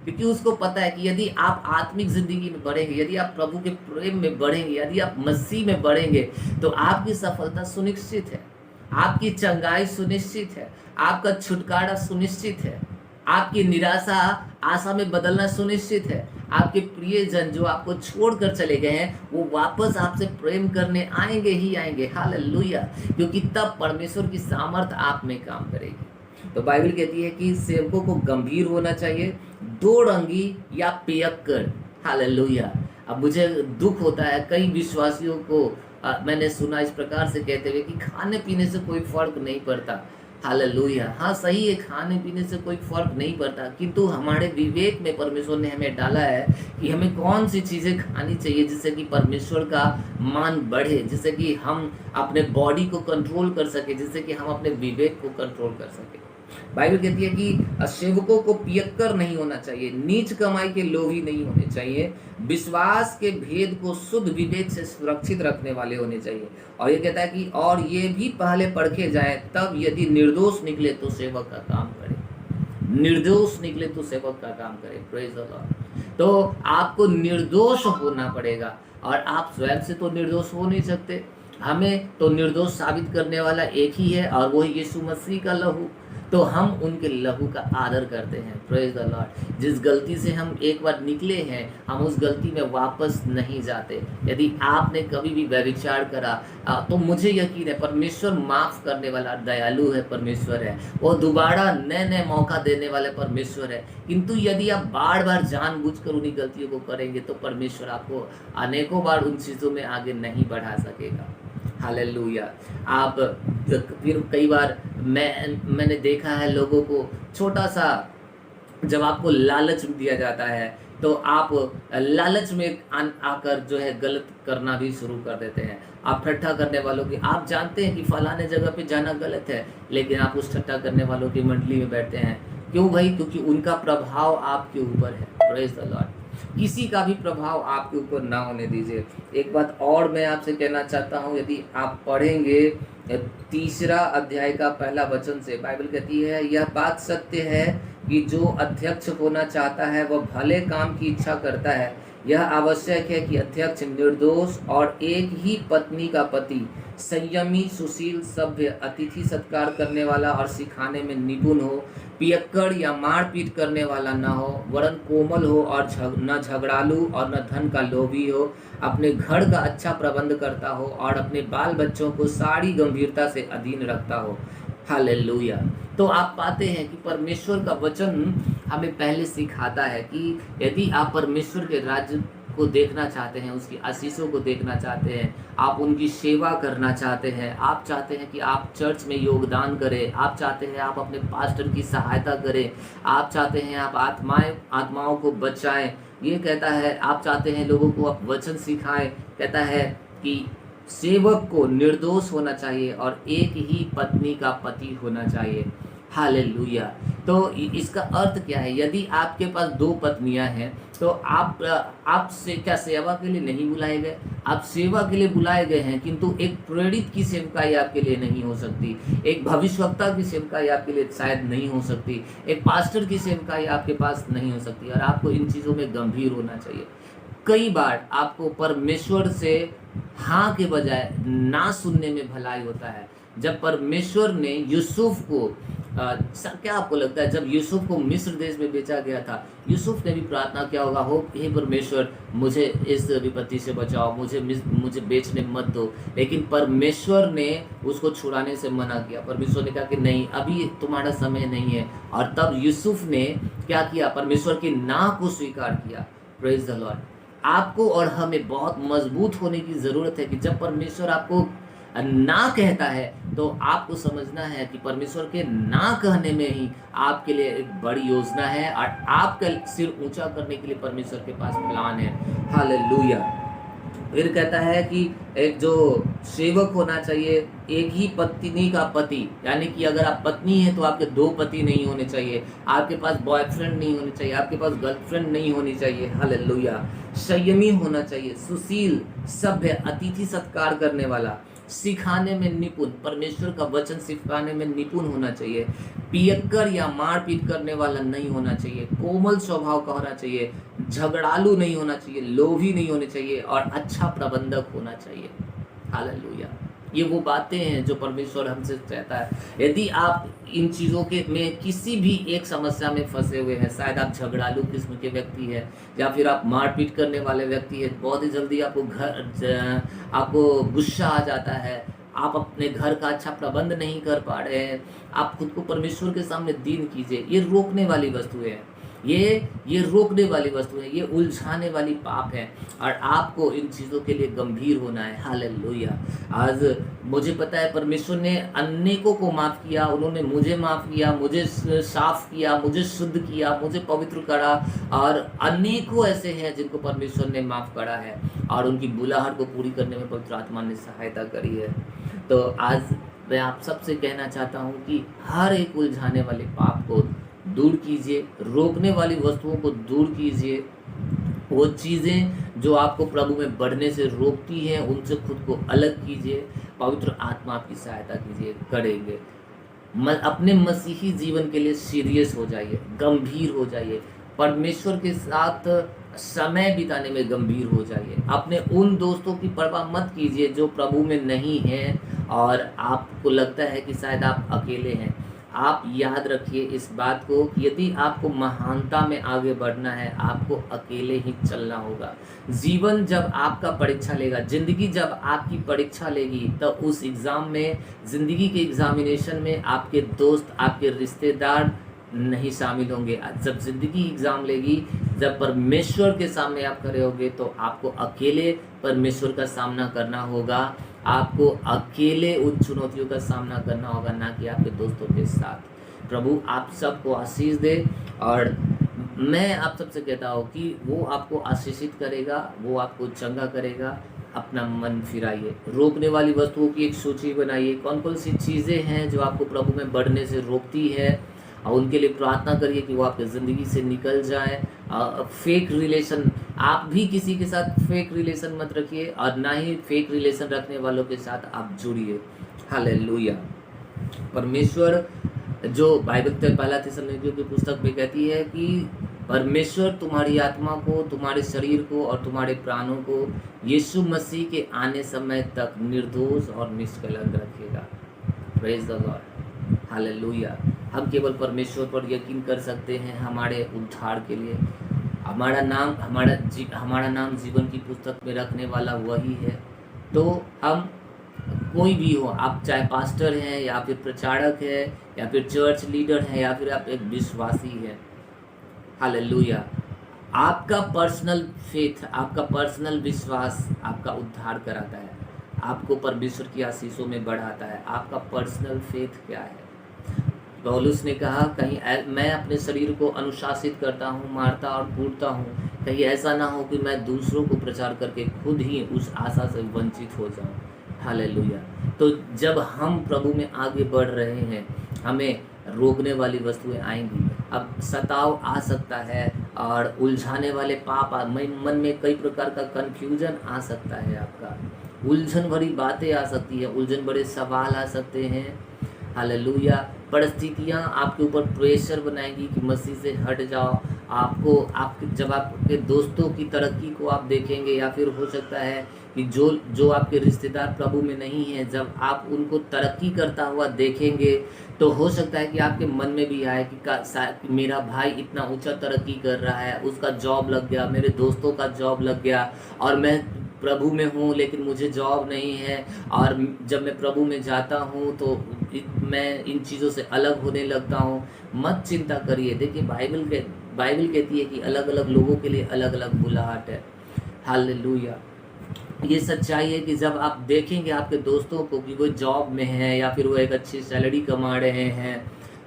क्योंकि उसको पता है कि यदि आप आत्मिक जिंदगी में बढ़ेंगे, यदि आप प्रभु के प्रेम में बढ़ेंगे, यदि आप मसीह में बढ़ेंगे, तो आपकी सफलता सुनिश्चित है, आपकी चंगाई सुनिश्चित है, आपका छुटकारा सुनिश्चित है, आपकी निराशा आशा में बदलना सुनिश्चित है। आपके प्रियजन जो आपको छोड़कर चले गए हैं, वो वापस आपसे प्रेम करने आएंगे ही आएंगे। हालेलुया। क्योंकि तब परमेश्वर की सामर्थ आप में काम करेगी। तो बाइबल कहती है कि सेवकों को गंभीर होना चाहिए, दो रंगी या पियक्कड़। हालेलुया। अब मुझे दुख होता है, कई विश्वासियों को मैंने सुना इस प्रकार से कहते हुए कि खाने पीने से कोई फर्क नहीं पड़ता। हालेलुया। हाँ, सही है, खाने पीने से कोई फर्क नहीं पड़ता, किंतु हमारे विवेक में परमेश्वर ने हमें डाला है कि हमें कौन सी चीज़ें खानी चाहिए जिससे कि परमेश्वर का मान बढ़े, जिससे कि हम अपने बॉडी को कंट्रोल कर सके, जिससे कि हम अपने विवेक को कंट्रोल कर सके। बाइबल कहती है कि सेवकों को पियक्कर नहीं होना चाहिए, नीच कमाई के लोभी नहीं होने चाहिए, विश्वास के भेद को शुद्ध विवेक से सुरक्षित रखने वाले होने चाहिए। और ये कहता है कि और ये भी पहले परखे जाए, तब यदि निर्दोष निकले तो सेवक का काम करे, निर्दोष निकले तो सेवक का काम करे। Praise the Lord. तो आपको निर्दोष होना पड़ेगा, और आप स्वयं से तो निर्दोष हो नहीं सकते। हमें तो निर्दोष साबित करने वाला एक ही है, और वो यीशु मसीह का लहू। तो हम उनके लहू का आदर करते हैं। Praise the Lord. जिस गलती से हम एक बार निकले हैं, हम उस गलती में वापस नहीं जाते। यदि आपने कभी भी व्यभिचार करा, तो मुझे यकीन है परमेश्वर माफ़ करने वाला दयालु है, परमेश्वर है, वो दोबारा नए नए मौका देने वाले परमेश्वर है। किंतु यदि आप बार बार जानबूझकर उन्हीं गलतियों को करेंगे, तो परमेश्वर आपको अनेकों बार उन चीज़ों में आगे नहीं बढ़ा सकेगा। हालेलुया। आप फिर कई बार मैंने देखा है लोगों को, छोटा सा जब आपको लालच दिया जाता है, तो आप लालच में आकर जो है गलत करना भी शुरू कर देते हैं। आप ठट्ठा करने वालों की, आप जानते हैं कि फलाने जगह पे जाना गलत है, लेकिन आप उस ठट्ठा करने वालों की मंडली में बैठते हैं। क्यों भाई? क्योंकि उनका प्रभाव आपके ऊपर है। Praise the Lord. किसी का भी प्रभाव आपके ऊपर ना होने दीजिए। एक बात और मैं आपसे कहना चाहता हूँ, यदि आप पढ़ेंगे 3 अध्याय का पहला वचन से, बाइबल कहती है, यह बात सत्य है कि जो अध्यक्ष होना चाहता है वह भले काम की इच्छा करता है। यह आवश्यक है कि अध्यक्ष निर्दोष और एक ही पत्नी का पति, संयमी, सुशील, सभ्य, अतिथि सत्कार करने वाला और सिखाने में निपुण हो, पियक्कड़ या मारपीट करने वाला न हो, वरन कोमल हो और न झगड़ालू और न धन का लोभी हो, अपने घर का अच्छा प्रबंध करता हो और अपने बाल बच्चों को सारी गंभीरता से अधीन रखता हो। हालेलुया। तो आप पाते हैं कि परमेश्वर का वचन हमें पहले सिखाता है कि यदि आप परमेश्वर के राज्य को देखना चाहते हैं, उसकी आशीषों को देखना चाहते हैं, आप उनकी सेवा करना चाहते हैं, आप चाहते हैं कि आप चर्च में योगदान करें, आप चाहते हैं आप अपने पास्टर की सहायता करें, आप चाहते हैं आप आत्माओं को बचाएं, ये कहता है, आप चाहते हैं लोगों को आप वचन सिखाएं, कहता है कि सेवक को निर्दोष होना चाहिए और एक ही पत्नी का पति होना चाहिए। हालेलुया। तो इसका अर्थ क्या है? यदि आपके पास 2 पत्नियां हैं, तो आप से क्या सेवा के लिए नहीं बुलाए गए? आप सेवा के लिए बुलाए गए हैं, किंतु एक प्रेरित की सेवकाई आपके लिए नहीं हो सकती, एक भविष्यवक्ता की सेवकाई आपके लिए शायद नहीं हो सकती, एक पास्टर की सेवकाई आपके पास नहीं हो सकती। और आपको इन चीज़ों में गंभीर होना चाहिए। कई बार आपको परमेश्वर से हाँ के बजाय ना सुनने में भलाई होता है। जब परमेश्वर ने यूसुफ को क्या आपको लगता है जब यूसुफ को मिस्र देश में बेचा गया था, यूसुफ ने भी प्रार्थना किया होगा, हो हे परमेश्वर मुझे इस विपत्ति से बचाओ, मुझे बेचने मत दो, लेकिन परमेश्वर ने उसको छुड़ाने से मना किया। परमेश्वर ने कहा कि नहीं, अभी तुम्हारा समय नहीं है। और तब यूसुफ ने क्या किया, परमेश्वर की ना को स्वीकार किया। Praise the Lord. आपको और हमें बहुत मजबूत होने की ज़रूरत है कि जब परमेश्वर आपको ना कहता है तो आपको समझना है कि परमेश्वर के ना कहने में ही आपके लिए एक बड़ी योजना है और आपका सिर ऊंचा करने के लिए परमेश्वर के पास प्लान है। हालेलुया। फिर कहता है कि एक जो सेवक होना चाहिए, एक ही पत्नी का पति, यानी कि अगर आप पत्नी हैं तो आपके दो पति नहीं होने चाहिए, आपके पास बॉयफ्रेंड नहीं होने चाहिए, आपके पास गर्लफ्रेंड नहीं होनी चाहिए। हालेलुया। संयमी होना चाहिए, सुशील, सभ्य, अतिथि सत्कार करने वाला, सिखाने में निपुण, परमेश्वर का वचन सिखाने में निपुण होना चाहिए, पियक्कर या मारपीट करने वाला नहीं होना चाहिए, कोमल स्वभाव का होना चाहिए, झगड़ालू नहीं होना चाहिए, लोभी नहीं होने चाहिए और अच्छा प्रबंधक होना चाहिए। हालेलुया। ये वो बातें हैं जो परमेश्वर हमसे चाहता है। यदि आप इन चीज़ों के में किसी भी एक समस्या में फंसे हुए हैं, शायद आप झगड़ालू किस्म के व्यक्ति हैं या फिर आप मारपीट करने वाले व्यक्ति हैं, बहुत ही जल्दी आपको गुस्सा आ जाता है, आप अपने घर का अच्छा प्रबंध नहीं कर पा रहे हैं, आप खुद को परमेश्वर के सामने दीन कीजिए। ये रोकने वाली वस्तुएं हैं, ये रोकने वाली वस्तु है, ये उलझाने वाली पाप है और आपको इन चीज़ों के लिए गंभीर होना है। हालेलुया। आज मुझे पता है परमेश्वर ने अनेकों को माफ़ किया, उन्होंने मुझे माफ़ किया, मुझे साफ किया, मुझे शुद्ध किया, मुझे पवित्र करा और अनेकों ऐसे हैं जिनको परमेश्वर ने माफ़ करा है और उनकी बुलाहट को पूरी करने में पवित्र आत्मा ने सहायता करी है। तो आज मैं आप सबसे कहना चाहता हूँ कि हर एक उलझाने वाले पाप को दूर कीजिए, रोकने वाली वस्तुओं को दूर कीजिए, वो चीज़ें जो आपको प्रभु में बढ़ने से रोकती हैं उनसे खुद को अलग कीजिए। पवित्र आत्मा आपकी सहायता कीजिए, करेंगे। अपने मसीही जीवन के लिए सीरियस हो जाइए, गंभीर हो जाइए, परमेश्वर के साथ समय बिताने में गंभीर हो जाइए। अपने उन दोस्तों की परवाह मत कीजिए जो प्रभु में नहीं हैं और आपको लगता है कि शायद आप अकेले हैं। आप याद रखिए इस बात को, यदि आपको महानता में आगे बढ़ना है आपको अकेले ही चलना होगा। जीवन जब आपका परीक्षा लेगा, ज़िंदगी जब आपकी परीक्षा लेगी, तो उस एग्ज़ाम में, ज़िंदगी के एग्ज़ामिनेशन में आपके दोस्त, आपके रिश्तेदार नहीं शामिल होंगे। जब ज़िंदगी एग्ज़ाम लेगी, जब परमेश्वर के सामने आप खड़े होंगे तो आपको अकेले परमेश्वर का सामना करना होगा, आपको अकेले उन चुनौतियों का सामना करना होगा, ना कि आपके दोस्तों के साथ। प्रभु आप सबको आशीष दे और मैं आप सबसे कहता हूँ कि वो आपको आशीषित करेगा, वो आपको चंगा करेगा। अपना मन फिराइए, रोकने वाली वस्तुओं की एक सूची बनाइए, कौन कौन सी चीज़ें हैं जो आपको प्रभु में बढ़ने से रोकती है और उनके लिए प्रार्थना करिए कि वो आपकी ज़िंदगी से निकल जाए। फेक रिलेशन, आप भी किसी के साथ फेक रिलेशन मत रखिए और ना ही फेक रिलेशन रखने वालों के साथ आप जुड़िए। हालेलुया। परमेश्वर जो बाइबल पहला थिस्सलुनीकियों की पुस्तक में कहती है कि परमेश्वर तुम्हारी आत्मा को, तुम्हारे शरीर को और तुम्हारे प्राणों को यीशु मसीह के आने समय तक निर्दोष और निष्कलंक रखेगा। Praise the Lord. हालेलुया। हम केवल परमेश्वर पर यकीन कर सकते हैं हमारे उद्धार के लिए। हमारा नाम जीवन की पुस्तक में रखने वाला वही है। तो हम कोई भी हो, आप चाहे पास्टर हैं या फिर प्रचारक है या फिर चर्च लीडर है या फिर आप एक विश्वासी हैं, हालेलुया, आपका पर्सनल फेथ, आपका पर्सनल विश्वास आपका उद्धार कराता है, आपको परमेश्वर की आशीषों में बढ़ाता है। आपका पर्सनल फेथ क्या है? पौलुस ने कहा, कहीं मैं अपने शरीर को अनुशासित करता हूँ, मारता और कूटता हूँ, कहीं ऐसा ना हो कि मैं दूसरों को प्रचार करके खुद ही उस आशा से वंचित हो जाऊँ। हालेलुया। तो जब हम प्रभु में आगे बढ़ रहे हैं, हमें रोकने वाली वस्तुएं आएंगी। अब सताव आ सकता है और उलझाने वाले पाप मन में कई प्रकार का कन्फ्यूजन आ सकता है, आपका उलझन भरी बातें आ सकती है, उलझन भरे सवाल आ सकते हैं। हालेलुया। परिस्थितियाँ आपके ऊपर प्रेशर बनाएंगी कि मसीह से हट जाओ। आपको आपके जब आपके दोस्तों की तरक्की को आप देखेंगे, या फिर हो सकता है कि जो जो आपके रिश्तेदार प्रभु में नहीं हैं, जब आप उनको तरक्की करता हुआ देखेंगे तो हो सकता है कि आपके मन में भी आए कि मेरा भाई इतना ऊंचा तरक्की कर रहा है, उसका जॉब लग गया, मेरे दोस्तों का जॉब लग गया, और मैं प्रभु में हूँ लेकिन मुझे जॉब नहीं है, और जब मैं प्रभु में जाता हूँ तो मैं इन चीज़ों से अलग होने लगता हूँ। मत चिंता करिए। देखिए बाइबल कहती है कि अलग अलग लोगों के लिए अलग अलग बुलाहट है। हालेलुया। ये सच्चाई है कि जब आप देखेंगे आपके दोस्तों को कि वो जॉब में है या फिर वो एक अच्छी सैलरी कमा रहे हैं,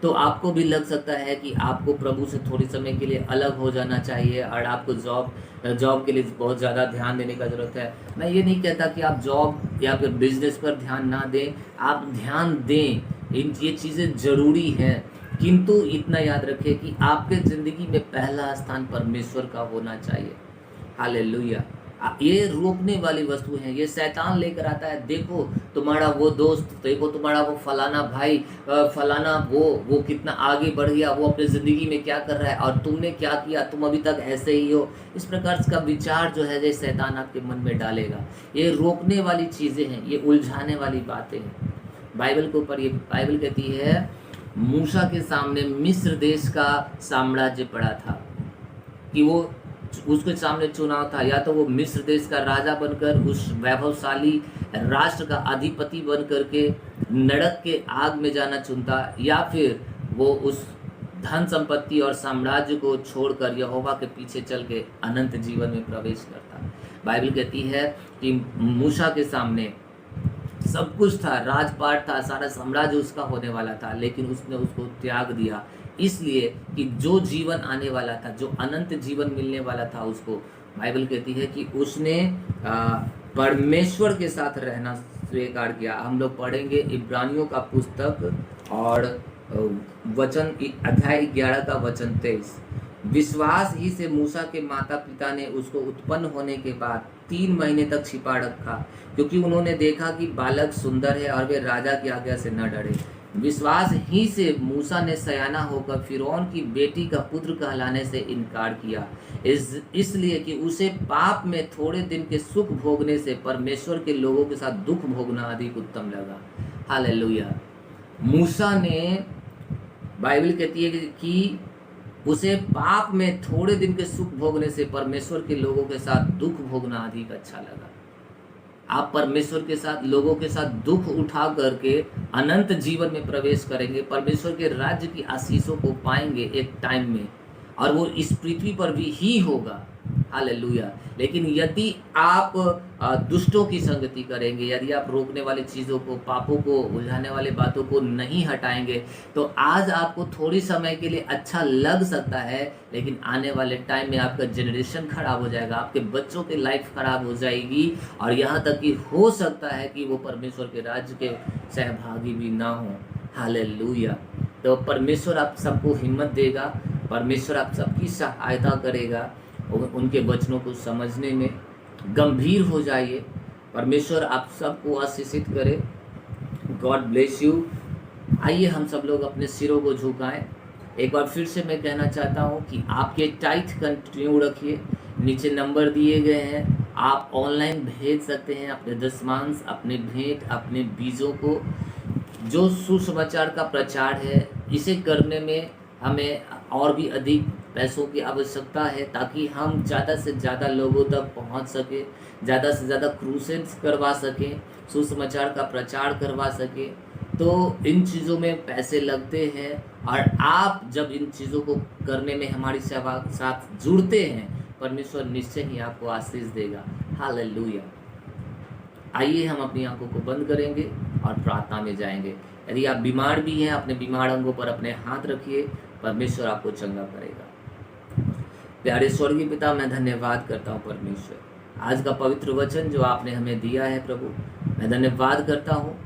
तो आपको भी लग सकता है कि आपको प्रभु से थोड़ी समय के लिए अलग हो जाना चाहिए, और आपको जॉब के लिए बहुत ज़्यादा ध्यान देने का ज़रूरत है। मैं ये नहीं कहता कि आप जॉब या फिर बिजनेस पर ध्यान ना दें, आप ध्यान दें, ये चीज़ें ज़रूरी हैं, किंतु इतना याद रखें कि आपके ज़िंदगी में पहला स्थान परमेश्वर का होना चाहिए। हालेलुया। ये रोकने वाली वस्तु है, ये शैतान लेकर आता है। देखो तुम्हारा वो दोस्त, देखो तुम्हारा वो फलाना भाई, फलाना वो कितना आगे बढ़ गया, वो अपने ज़िंदगी में क्या कर रहा है और तुमने क्या किया, तुम अभी तक ऐसे ही हो। इस प्रकार का विचार जो है ये शैतान आपके मन में डालेगा। ये रोकने वाली चीज़ें हैं, ये उलझाने वाली बातें हैं। बाइबल के ऊपर ये बाइबल कहती है मूसा के सामने मिस्र देश का साम्राज्य पड़ा था, कि वो उसके सामने चुनाव था, या तो वो मिस्र देश का राजा बनकर उस वैभवशाली राष्ट्र का अधिपति बन करके नरक के आग में जाना चुनता, या फिर वो उस धन संपत्ति और साम्राज्य को छोड़कर यहोवा के पीछे चल के अनंत जीवन में प्रवेश करता। बाइबल कहती है कि मूसा के सामने सब कुछ था, राजपाट था, सारा साम्राज्य उसका होने वाला था, लेकिन उसने उसको त्याग दिया, इसलिए कि जो जीवन आने वाला था, जो अनंत जीवन मिलने वाला था उसको, बाइबल कहती है कि उसने परमेश्वर के साथ रहना स्वीकार किया। हम लोग पढ़ेंगे इब्रानियों का पुस्तक और वचन अध्याय 11 का वचन 23। विश्वास ही से मूसा के माता पिता ने उसको उत्पन्न होने के बाद 3 महीने तक छिपा रखा, क्योंकि उन्होंने देखा कि बालक सुंदर है और वे राजा की आज्ञा से न डरे। विश्वास ही से मूसा ने सयाना होकर फिरौन की बेटी का पुत्र कहलाने से इनकार किया, इसलिए कि उसे पाप में थोड़े दिन के सुख भोगने से परमेश्वर के लोगों के साथ दुख भोगना अधिक उत्तम लगा। हालेलुया। मूसा ने, बाइबल कहती है कि उसे पाप में थोड़े दिन के सुख भोगने से परमेश्वर के लोगों के साथ दुख भोगना अधिक अच्छा लगा। आप परमेश्वर के साथ, लोगों के साथ दुख उठा करके अनंत जीवन में प्रवेश करेंगे, परमेश्वर के राज्य की आशीषों को पाएंगे एक टाइम में, और वो इस पृथ्वी पर भी ही होगा। हालेलुया। लेकिन यदि आप दुष्टों की संगति करेंगे, यदि आप रोकने वाली चीज़ों को, पापों को, उलझाने वाली बातों को नहीं हटाएंगे, तो आज आपको थोड़ी समय के लिए अच्छा लग सकता है, लेकिन आने वाले टाइम में आपका जनरेशन खराब हो जाएगा, आपके बच्चों की लाइफ खराब हो जाएगी, और यहाँ तक कि हो सकता है कि वो परमेश्वर के राज्य के सहभागी भी ना हो। हालेलुया। तो परमेश्वर आप सबको हिम्मत देगा, परमेश्वर आप सबकी सहायता करेगा, उनके वचनों को समझने में गंभीर हो जाइए। परमेश्वर आप सबको आशीषित करे। God bless you. आइए हम सब लोग अपने सिरों को झुकाएं। एक बार फिर से मैं कहना चाहता हूं कि आपके टाइथ कंटिन्यू रखिए, नीचे नंबर दिए गए हैं, आप ऑनलाइन भेज सकते हैं अपने दशमांश, अपने भेंट, अपने बीजों को। जो सुसमाचार का प्रचार है, इसे करने में हमें और भी अधिक पैसों की आवश्यकता है, ताकि हम ज़्यादा से ज़्यादा लोगों तक पहुंच सकें, ज़्यादा से ज़्यादा क्रूसेड्स करवा सकें, सुसमाचार का प्रचार करवा सकें। तो इन चीज़ों में पैसे लगते हैं, और आप जब इन चीज़ों को करने में हमारी सेवा के साथ जुड़ते हैं, परमेश्वर निश्चय ही आपको आशीष देगा। हालेलुया। आइए हम अपनी आंखों को बंद करेंगे और प्रार्थना में जाएंगे। यदि आप बीमार भी हैं, अपने बीमार अंगों पर अपने हाथ रखिए, परमेश्वर आपको चंगा करेगा। प्यारे स्वर्गीय पिता, मैं धन्यवाद करता हूँ परमेश्वर, आज का पवित्र वचन जो आपने हमें दिया है प्रभु, मैं धन्यवाद करता हूँ।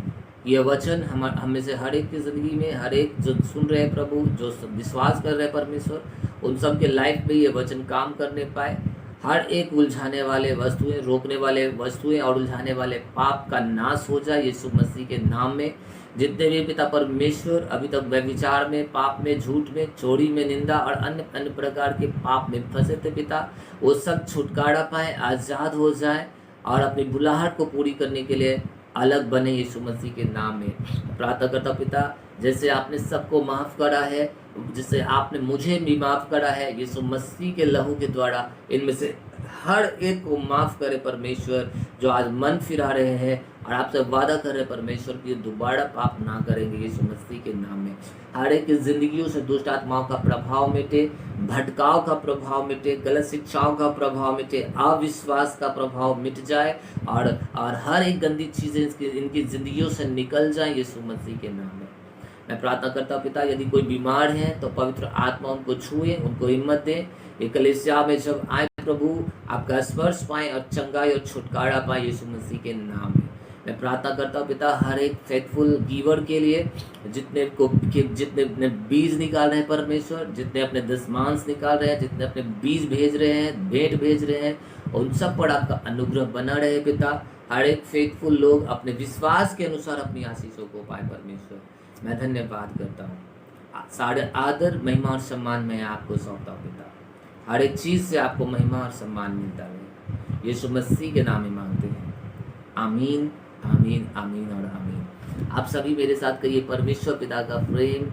यह वचन हम में से हर एक की ज़िंदगी में, हर एक जो सुन रहे हैं प्रभु, जो विश्वास कर रहे हैं परमेश्वर, उन सब के लाइफ में ये वचन काम करने पाए। हर एक उलझाने वाले वस्तुएं, रोकने वाले वस्तुएं और उलझाने वाले पाप का नाश हो जाए यीशु मसीह के नाम में। जितने भी पिता परमेश्वर अभी तक व्यभिचार में, पाप में, झूठ में, चोरी में, निंदा और अन्य अन्य प्रकार के पाप में फंसे थे पिता, वो सब छुटकारा पाए, आज़ाद हो जाए और अपनी बुलाहट को पूरी करने के लिए अलग बने यीशु मसीह के नाम में। प्रार्थना करता पिता, जैसे आपने सबको माफ़ करा है, जिससे आपने मुझे भी माफ़ करा है, यीशु मसीह के लहू के द्वारा इनमें से हर एक को माफ़ करे परमेश्वर, जो आज मन फिरा रहे हैं और आपसे वादा कर रहे परमेश्वर कि दोबारा पाप ना करेंगे यीशु मसीह के नाम में। हर एक की ज़िंदगियों से दुष्ट आत्माओं का प्रभाव मिटे, भटकाव का प्रभाव मिटे, गलत शिक्षाओं का प्रभाव मिटे, अविश्वास का प्रभाव मिट जाए और हर एक गंदी चीज़ें इनकी ज़िंदगियों से निकल जाए यीशु मसीह के नाम में। मैं प्रार्थना करता पिता, यदि कोई बीमार है तो पवित्र आत्मा उनको छुए, उनको हिम्मत दे। ये कलीसिया में जब आए प्रभु, आपका स्पर्श पाएं और चंगाई और छुटकारा पाएं यीशु मसीह के नाम में। मैं प्रार्थना करता हूँ पिता, हर एक फेथफुल गिवर के लिए, जितने अपने बीज निकाल रहे हैं परमेश्वर, जितने अपने दशमांश निकाल रहे हैं, जितने अपने बीज भेज रहे हैं, भेंट भेज रहे हैं, उन सब पर आपका अनुग्रह बना रहे पिता। हर एक फेथफुल लोग अपने विश्वास के अनुसार अपनी आशीषों को पाए परमेश्वर। मैं धन्यवाद करता हूँ। सारे आदर, महिमा और सम्मान मैं आपको सौंपता हूँ पिता। हर एक चीज़ से आपको महिमा और सम्मान मिलता है, यीशु मसीह के नाम में मांगते हैं। आमीन, आमीन, आमीन और आमीन। आप सभी मेरे साथ कहिए, परमेश्वर पिता का प्रेम,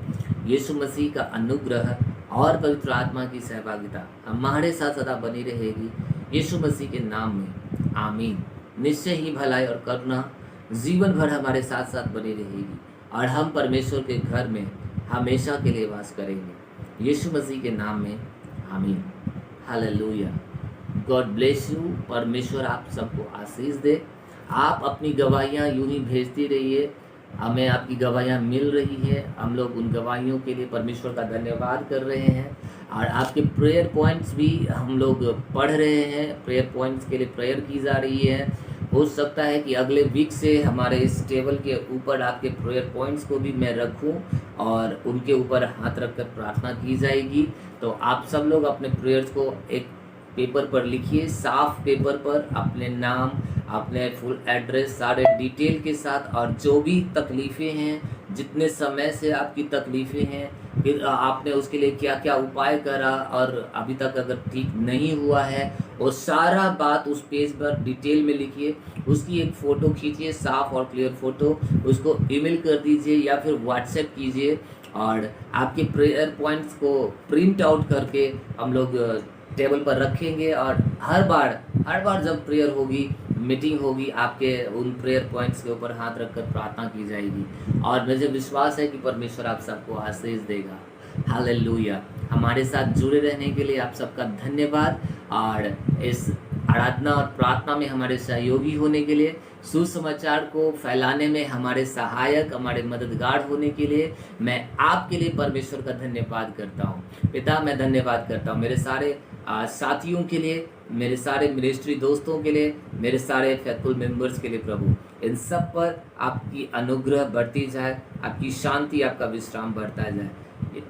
यीशु मसीह का अनुग्रह और पवित्र आत्मा की सहभागिता हमारे साथ सदा बनी रहेगी यीशु मसीह के नाम में। आमीन। निश्चय ही भलाई और करुणा जीवन भर हमारे साथ साथ बनी रहेगी और हम परमेश्वर के घर में हमेशा के लिए वास करेंगे यीशु मसीह के नाम में। आमीन। हालेलुया। God bless you. परमेश्वर आप सबको आशीष दे। आप अपनी गवाहियाँ यूं ही भेजती रहिए, हमें आपकी गवाहियाँ मिल रही है। हम लोग उन गवाहियों के लिए परमेश्वर का धन्यवाद कर रहे हैं और आपके प्रेयर पॉइंट्स भी हम लोग पढ़ रहे हैं। प्रेयर पॉइंट्स के लिए प्रेयर की जा रही है। हो सकता है कि अगले वीक से हमारे इस टेबल के ऊपर आपके प्रेयर पॉइंट्स को भी मैं रखूं और उनके ऊपर हाथ रखकर प्रार्थना की जाएगी। तो आप सब लोग अपने प्रेयर्स को एक पेपर पर लिखिए, साफ पेपर पर अपने नाम, अपने फुल एड्रेस, सारे डिटेल के साथ, और जो भी तकलीफ़ें हैं, जितने समय से आपकी तकलीफ़ें हैं, फिर आपने उसके लिए क्या क्या उपाय करा और अभी तक अगर ठीक नहीं हुआ है, वो सारा बात उस पेज पर डिटेल में लिखिए। उसकी एक फ़ोटो खींचिए, साफ़ और क्लियर फ़ोटो, उसको ईमेल कर दीजिए या फिर व्हाट्सएप कीजिए और आपके प्रेयर पॉइंट्स को प्रिंट आउट करके हम लोग टेबल पर रखेंगे और हर बार जब प्रेयर होगी, मीटिंग होगी, आपके उन प्रेयर पॉइंट्स के ऊपर हाथ रखकर प्रार्थना की जाएगी और मुझे विश्वास है कि परमेश्वर आप सबको आशीष देगा। हालेलुया। हमारे साथ जुड़े रहने के लिए आप सबका धन्यवाद और इस आराधना और प्रार्थना में हमारे सहयोगी होने के लिए, सुसमाचार को फैलाने में हमारे सहायक, हमारे मददगार होने के लिए मैं आपके लिए परमेश्वर का धन्यवाद करता हूँ। पिता, मैं धन्यवाद करता हूँ मेरे सारे साथियों के लिए, मेरे सारे मिनिस्ट्री दोस्तों के लिए, मेरे सारे फेथफुल मेंबर्स के लिए प्रभु, इन सब पर आपकी अनुग्रह बढ़ती जाए, आपकी शांति, आपका विश्राम बढ़ता जाए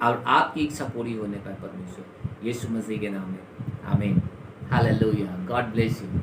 और आपकी इच्छा पूरी होने पाए परमेश्वर, यीशु मसीह के नाम में। आमीन। हालेलुया। God bless you.